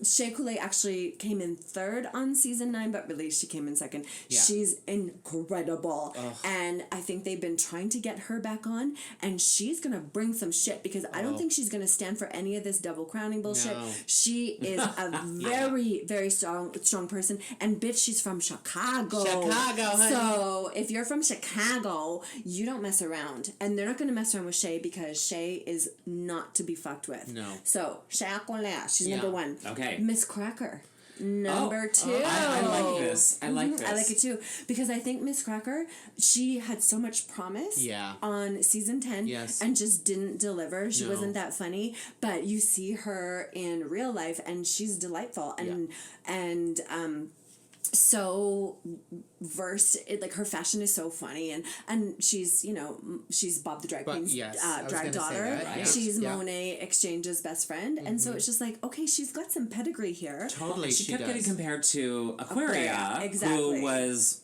Shea Coulee actually came in 3rd on season 9, but really she came in 2nd. Yeah. She's incredible, and I think they've been trying to get her back on, and she's gonna bring some shit because I don't think she's gonna stand for any of this double crowning bullshit. No. She is a very, very strong person. And bitch, she's from Chicago. Chicago, honey. So if you're from Chicago, you don't mess around. And they're not going to mess around with Shay because Shay is not to be fucked with. No. So, Shay Aquila, she's number 1. Okay. Miss Cracker. Number 2. I like this. I like this. I like it too. Because I think Miss Cracker, she had so much promise on season 10 and just didn't deliver. She wasn't that funny. But you see her in real life and she's delightful. And so versed, like her fashion is so funny, and she's she's Bob the Drag Queen's drag daughter. Right. She's Monet Exchange's best friend, and so it's just like, okay, she's got some pedigree here. Totally, she kept does. getting compared to Aquaria, exactly. who was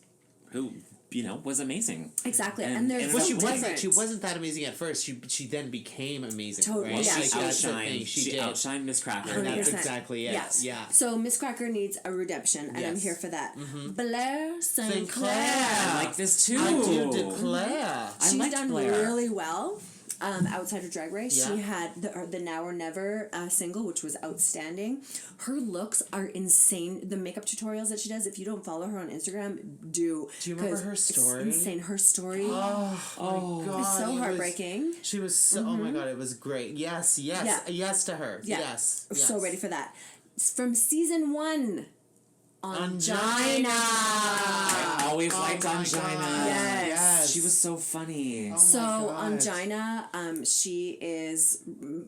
amazing. Exactly, And- and there's and Well, so she wasn't. different. She wasn't that amazing at first. She then became amazing. Totally. Right? Yeah, Like, she that's the thing. outshined. She did. Outshined Miss Cracker. And that's 100%. exactly it. Yes. Yeah. So Miss Cracker needs a redemption, and I'm Yes. here for that. Blair St. I Clair. like this too. I do declare. I She's liked done Blair. really well. outside of Drag Race. Yeah. She had the Now or Never single, which was outstanding. Her looks are insane. The makeup tutorials that she does, if you don't follow her on Instagram, do. Do you remember her story? It's insane. Her story. Oh my God. It's so heartbreaking. She was so, oh my God, it was great. Yes, yes to her. Yeah. Yes. So ready for that. From season 1. Ongina. I always liked my Ongina. God. Yes. She was so funny. So God. Ongina, she is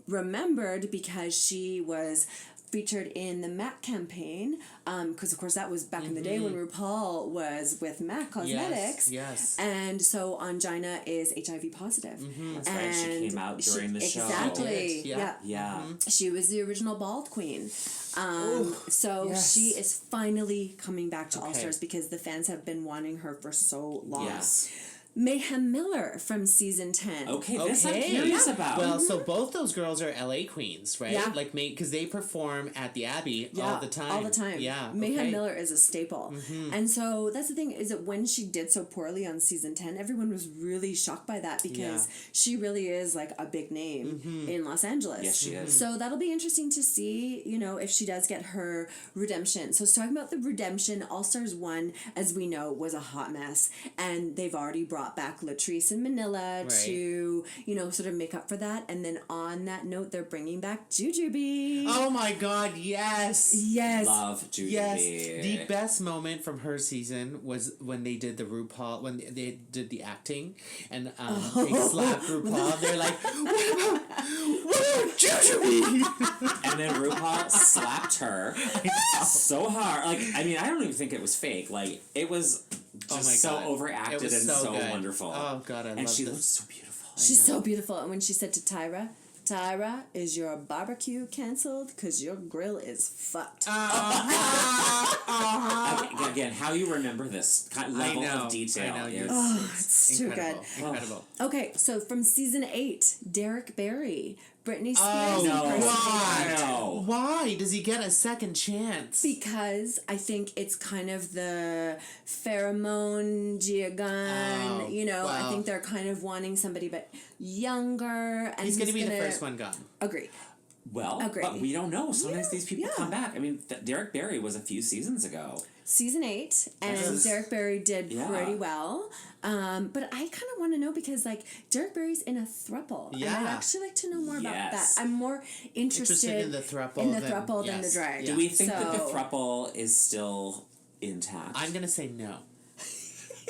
remembered because she was featured in the MAC campaign, because of course that was back in the day when RuPaul was with MAC Cosmetics. Yes. And so Ongina is HIV positive. That's right. She came out during the show. Exactly. She did, yeah. Yeah. She was the original bald queen. So yes. she is finally coming back to All Stars because the fans have been wanting her for so long. Yes. Mayhem Miller from season 10. Okay, this I'm curious about. Well, so both those girls are LA queens, right? Yeah. Like, because they perform at the Abbey all the time. All the time. Yeah. Mayhem Miller is a staple. And so that's the thing, is that when she did so poorly on season 10, everyone was really shocked by that because she really is like a big name in Los Angeles. Yes, she is. So that'll be interesting to see, you know, if she does get her redemption. So talking about the redemption, All Stars 1, as we know, was a hot mess. And they've already brought back Latrice and Manila to, you know, sort of make up for that. And then on that note, they're bringing back Jujubee. Oh my God, yes. Yes. Love Jujubee. Yes, the best moment from her season was when they did the RuPaul, when they did the acting, and they slapped RuPaul. They're like, what about Jujubee? And then RuPaul slapped her so hard. Like, I mean, I don't even think it was fake. Like, it was just so overacted and so wonderful. Oh God, I love And she this. looked so beautiful. She's so beautiful. And when she said to Tyra, is your barbecue canceled? Because your grill is fucked. Again, how you remember this level of detail is... It's too good. Incredible. Okay, so from season 8, Derek Barry, Britney Spears. Oh, no. why? No. Why does he get a second chance? Because I think it's kind of the pheromone Giagun, you know, I think they're kind of wanting somebody but younger. And He's going to be the first one gone. Agree. Well, but we don't know. Sometimes these people come back. I mean, Derek Barry was a few seasons ago. Season 8, and Derek Barry did pretty well. But I kind of want to know because, like, Derek Barry's in a throuple. Yeah. And I'd actually like to know more about that. I'm more interested in the throuple than the drag. Do we think that the throuple is still intact? I'm going to say no.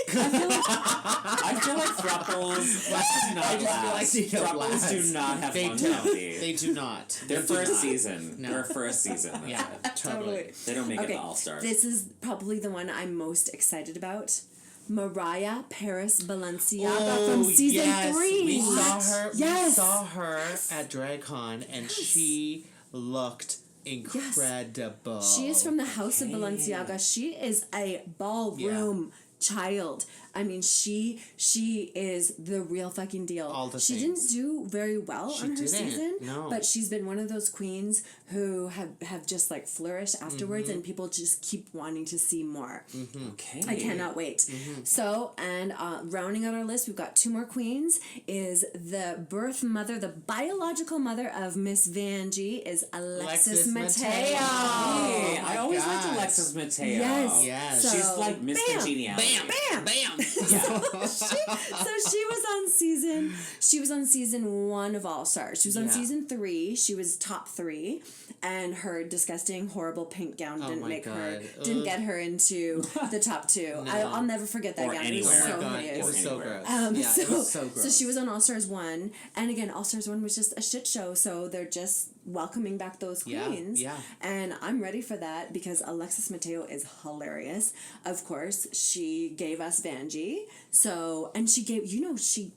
I feel like throuples do not last. Throuples do not have longevity. They do not. They're for a season. No. They're for a season. Yeah, totally. They don't make it to All-Stars. This is probably the one I'm most excited about. Mariah Paris Balenciaga from season 3. We saw her. Yes. We saw her at DragCon, and she looked incredible. She is from the House of Balenciaga. She is a ballroom child. I mean, she is the real fucking deal. She didn't do very well on her season, but she's been one of those queens who have just like flourished afterwards, and people just keep wanting to see more. Okay, I cannot wait. So, and rounding out our list, we've got 2 more queens. Is the birth mother, the biological mother of Miss Vanjie, is Alexis Mateo. Hey, I always liked Alexis Mateo. Yes. So, she's like Miss Congeniality. Bam. So she was on season 1 of All Stars. She was on season 3. She was top 3, and her disgusting, horrible pink gown didn't get her into the top 2. I'll never forget that gown. Anywhere. It was so hideous. It was so gross. So she was on All Stars 1, and again, All Stars 1 was just a shit show. So they're just welcoming back those queens. And I'm ready for that because Alexis Mateo is hilarious. Of course, she gave us Vanjie. So, and she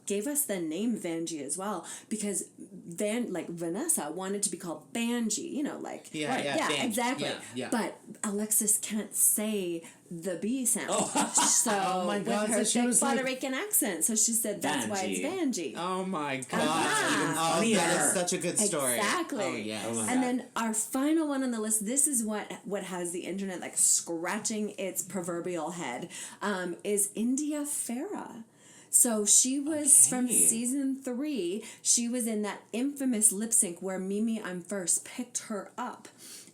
gave us the name Vanjie as well because Vanessa wanted to be called Banjie, you know, like exactly. But Alexis can't say the B sound. So with her thick Puerto Rican accent. So she said that's why it's Vanjie. Oh my God. That is such a good story. Exactly. And then our final one on the list, this is what has the internet like scratching its proverbial head, is India Farah. So she was from Okay. season 3. She was in that infamous lip sync where Mimi I'm First picked her up.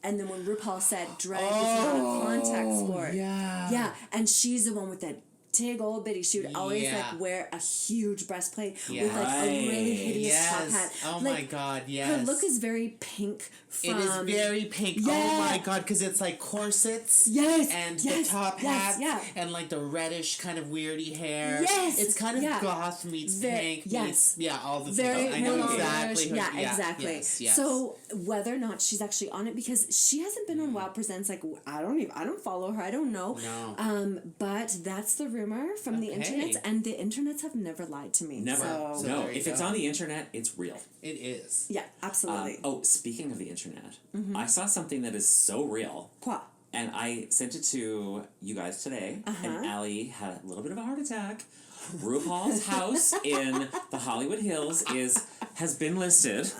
And then when RuPaul said drag is not a contact sport. Yeah. And she's the one with that big old bitty. She would always like wear a huge breastplate with like a really hideous top hat. Oh like, my god, yes. Her look is very pink. It is very pink. Yeah. Oh my god, because it's like corsets. And the top hat. And like the reddish kind of weirdy hair. Yes. It's kind of goth meets pink meets all the very things. I know exactly. Exactly. Yes. So whether or not she's actually on it, because she hasn't been on Wow Presents, like I don't follow her. I don't know. No. But that's the rumor from the internet, and the internets have never lied to me. Never. So, No, if it's on the internet, it's real. It is. yeah, absolutely. Speaking of the internet, I saw something that is so real. Quoi? And I sent it to you guys today, and Allie had a little bit of a heart attack. RuPaul's house in the Hollywood Hills has been listed,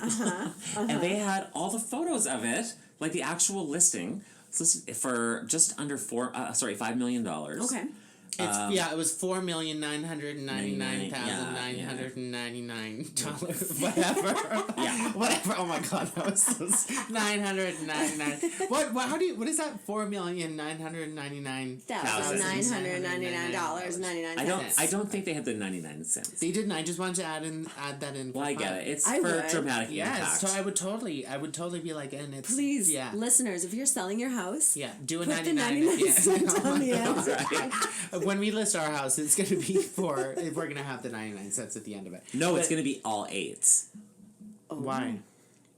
and they had all the photos of it, like the actual listing. It's listed for just under $5 million. Okay. It was $4,999,999. Whatever. Whatever. Oh my god, that was so $999. What is that? $4,999,999.99. I don't think they had the 99 cents. They didn't. I just wanted to add that in. Well, I get it. It's I for would. dramatic impact. Yes, so I would totally be like, and it's Please, listeners, if you're selling your house, do a put 99. the 99 cents on the end. When we list our house, it's going to be we're going to have the 99 cents at the end of it. No, it's going to be all 8s. Why?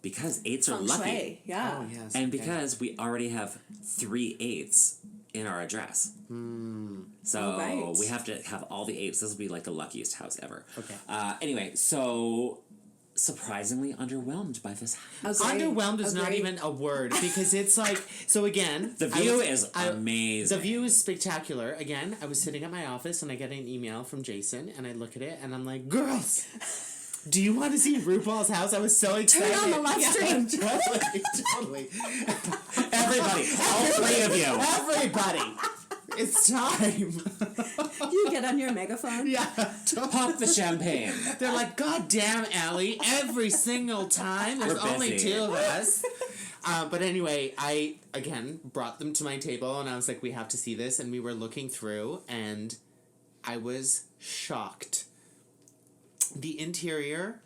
Because 8s are Feng lucky. shui, yeah. Oh, yes. And because we already have 3 8s in our address. So we have to have all the 8s. This will be like the luckiest house ever. Okay. Anyway, so surprisingly underwhelmed by this house. Underwhelmed is not even a word, because it's like, so again, The view is amazing. The view is spectacular. Again, I was sitting at my office and I get an email from Jason and I look at it and I'm like, girls, do you want to see RuPaul's house? I was so excited. Turn on the live stream. Totally. Everybody, all 3 of you. Everybody. It's time. You get on your megaphone. Yeah. Pop the champagne. They're like, God damn, Allie, every single time. There's We're only busy. 2 of us. But anyway, I, again, brought them to my table and I was like, we have to see this. And we were looking through and I was shocked. The interior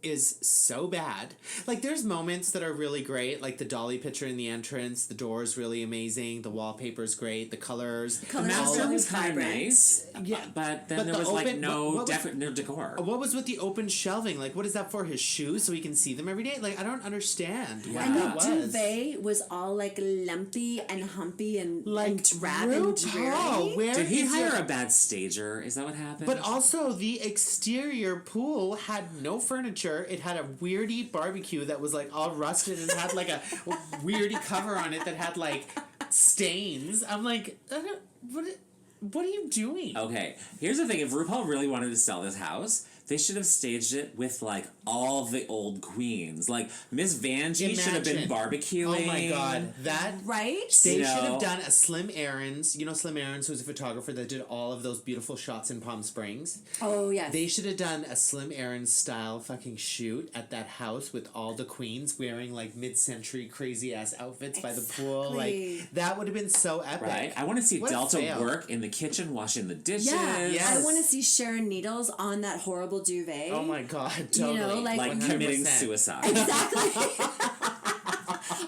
is so bad. Like, there's moments that are really great, like the dolly picture in the entrance, the door is really amazing, the wallpaper's great, the colors. The master was kind of vibrant. nice, but then there was like no decor. What was with the open shelving? Like, what is that for? His shoes so he can see them every day? Like, I don't understand. Yeah. And the that was. duvet was all like lumpy and humpy and drab and RuPaul, dreary. Did he hire a bad stager? Is that what happened? But also, the exterior pool had no furniture. It had a weirdy barbecue that was like all rusted and had like a weirdy cover on it that had like stains. I'm like, what are you doing? Okay, here's the thing. If RuPaul really wanted to sell this house, they should have staged it with, like, all the old queens. Like, Miss Vanjie should have been barbecuing. Oh my god. That... Right? They should have done a Slim Aarons. You know Slim Aarons, who's a photographer that did all of those beautiful shots in Palm Springs? Oh, yes. They should have done a Slim Aarons style fucking shoot at that house with all the queens wearing, like, mid-century crazy-ass outfits by the pool. Like, that would have been so epic. Right? I want to see What a Delta fail. work in the kitchen, washing the dishes. Yeah, Yes. I want to see Sharon Needles on that horrible duvet. Oh my god, totally. You know, like committing 100%. suicide. Exactly.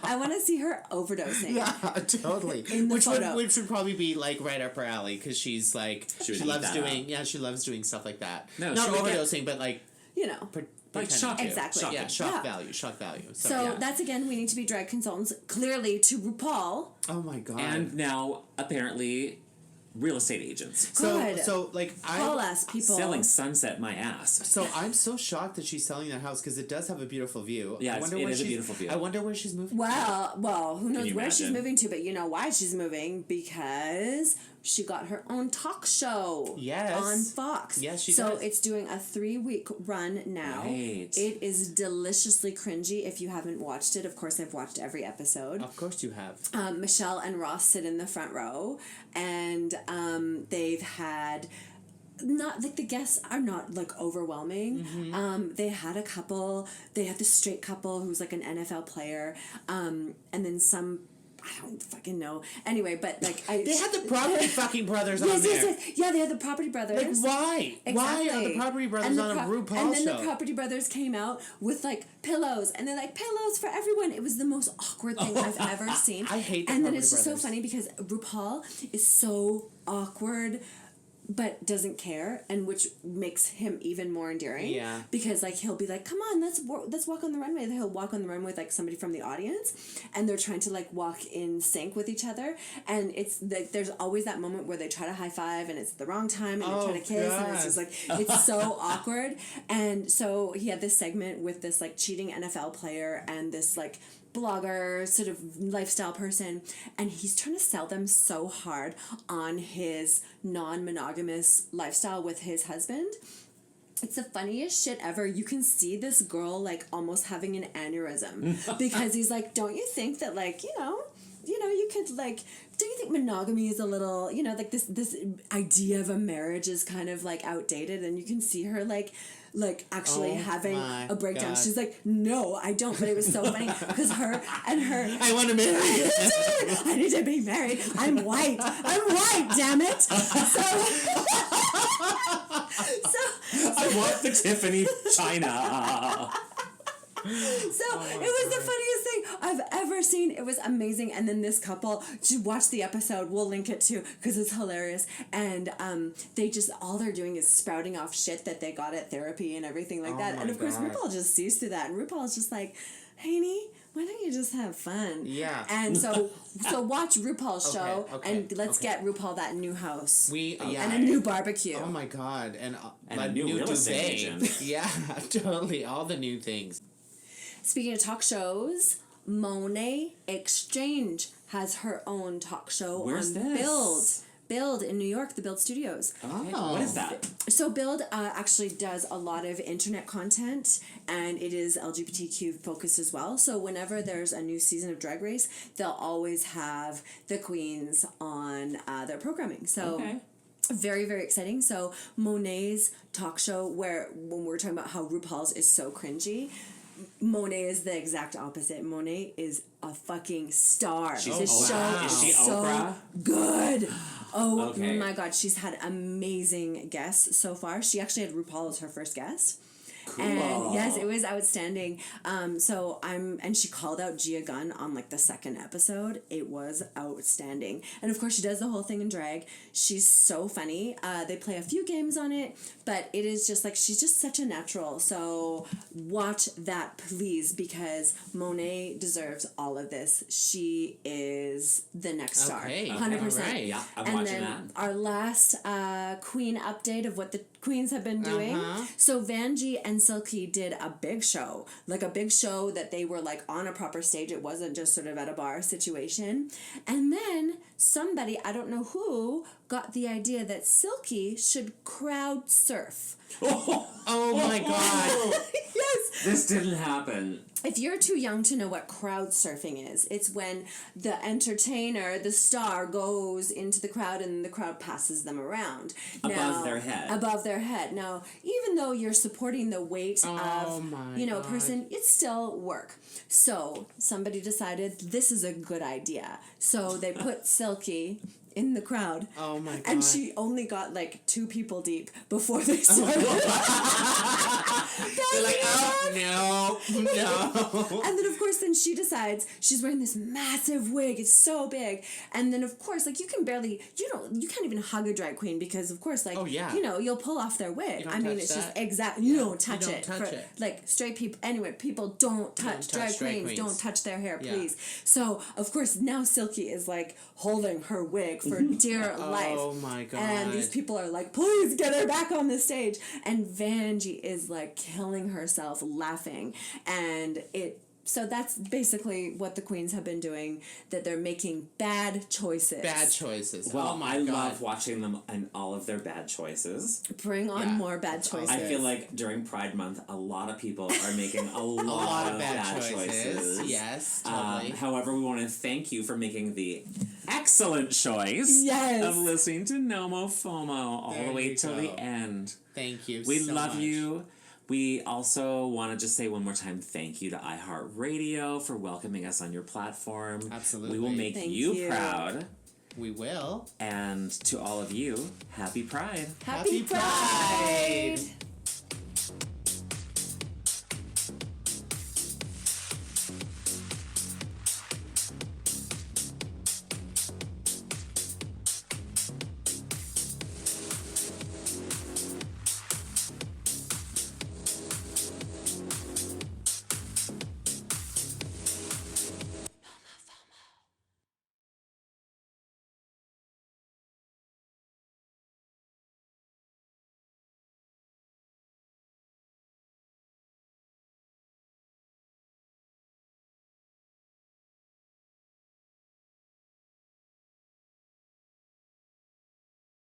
I want to see her overdosing. Yeah, totally. In the photo. Which would probably be like right up her alley because she's like She would she eat loves that doing up. she loves doing stuff like that. No, not she would get- overdosing, but like You know. Like shock pretending to. Exactly. Shock Yeah, it. shock Yeah. value, shock value. So that's again, we need to be drag consultants, clearly to RuPaul. oh my god. And now, apparently, real estate agents. Good. So like Call us, people. Selling Sunset my ass. So I'm so shocked that she's selling that house because it does have a beautiful view. Yeah, I it wonder is where a she's- beautiful view. I wonder where she's moving. Well, who knows you where she's imagine? moving to, but you know why she's moving? Because she got her own talk show. Yes. On Fox. Yes, she So does. it's doing a 3-week run now. Right. It is deliciously cringy. If you haven't watched it, of course I've watched every episode. Of course you have. Michelle and Ross sit in the front row, and they've had not like the guests are not like overwhelming. They had a couple. They had this straight couple who's like an NFL player, and then some. I don't fucking know. Anyway, but like they had the Property fucking brothers on there. Yes. Yeah, they had the Property brothers. Like why? Exactly. Why are the Property brothers on a RuPaul show? And then the Property brothers came out with like pillows, and they're like pillows for everyone. It was the most awkward thing I've ever seen. I hate the And then Property it's just brothers. so funny because RuPaul is so awkward. But doesn't care, and which makes him even more endearing. Yeah. Because like he'll be like, "Come on, let's walk on the runway." And he'll walk on the runway with like somebody from the audience, and they're trying to like walk in sync with each other. And it's like there's always that moment where they try to high five, and it's the wrong time, and they're trying to kiss, and it's just like it's so awkward. And so he had this segment with this like cheating NFL player and this like blogger sort of lifestyle person, and he's trying to sell them so hard on his non-monogamous lifestyle with his husband. It's the funniest shit ever. You can see this girl like almost having an aneurysm because he's like, don't you think that like, you know, you could like, do you think monogamy is a little, like this idea of a marriage is kind of like outdated? And you can see her like actually having a breakdown. God. She's like, no, I don't. But it was so funny because her I want to marry. I need to be married. I'm white, damn it. I want the Tiffany China. So it was the funniest thing I've ever seen. It was amazing. And then this couple, just watch the episode. We'll link it too because it's hilarious. And they just, all they're doing is sprouting off shit that they got at therapy and everything like that. And of course, RuPaul just sees through that. And RuPaul's just like, Haney, why don't you just have fun? Yeah. And so watch RuPaul's show and let's get RuPaul that new house. And a new barbecue. Oh my God. And a new real estate agent. Yeah, totally. All the new things. Speaking of talk shows, Monet Exchange has her own talk show Where's on this? Build in New York, the Build Studios. Oh, what is that? So Build actually does a lot of internet content, and it is LGBTQ focused as well. So whenever there's a new season of Drag Race, they'll always have the queens on their programming. So. Okay. Very, very exciting. So Monet's talk show, where when we're talking about how RuPaul's is so cringy, Monet is the exact opposite. Monet is a fucking star. She's this show Is she so Oprah? good. Oh Okay. my God, she's had amazing guests so far. She actually had RuPaul as her first guest. Cool. And yes, it was outstanding. And she called out Gia Gunn on like the second episode. It was outstanding. And of course she does the whole thing in drag. She's so funny. They play a few games on it, but it is just like, she's just such a natural. So watch that please, because Monet deserves all of this. She is the next star. 100%. All right. Yeah, I'm And watching then that. our last queen update of what the queens have been doing. So Vanjie and Silky did a big show that they were like on a proper stage. It wasn't just sort of at a bar situation. And then somebody, I don't know who, got the idea that Silky should crowd surf. Oh my God. Yes. This didn't happen. If you're too young to know what crowd surfing is, it's when the entertainer, the star, goes into the crowd and the crowd passes them around. Above their head. Above their head. Now, even though you're supporting the weight of, a person, it's still work. So, somebody decided this is a good idea. So, they put Silky in the crowd. Oh my God. And she only got like 2 people deep before they started. They're like, oh, no. And then, of course, then she decides she's wearing this massive wig. It's so big. And then, of course, like, you can't even hug a drag queen because, of course, like, you'll pull off their wig. I mean, it's just you don't touch it. Like, straight people, anyway, people don't touch drag queens. Don't touch their hair, please. So, of course, now Silky is, like, holding her wig for dear life. Oh, my God. And these people are like, please get her back on the stage. And Vanjie is, like, killing herself laughing. And so that's basically what the queens have been doing, that they're making bad choices. Bad choices. Well, oh my I God. love watching them and all of their bad choices. Bring on more bad choices. I feel like during Pride Month, a lot of people are making a lot of bad choices. Yes, totally. However, we want to thank you for making the excellent excellent choice. Yes. Of listening to NOMOFOMO all There the way you till go. the end. Thank you We so love much. you. We also want to just say one more time thank you to iHeartRadio for welcoming us on your platform. Absolutely. We will make Thank you you. proud. We will. And to all of you, happy Pride. Happy Pride!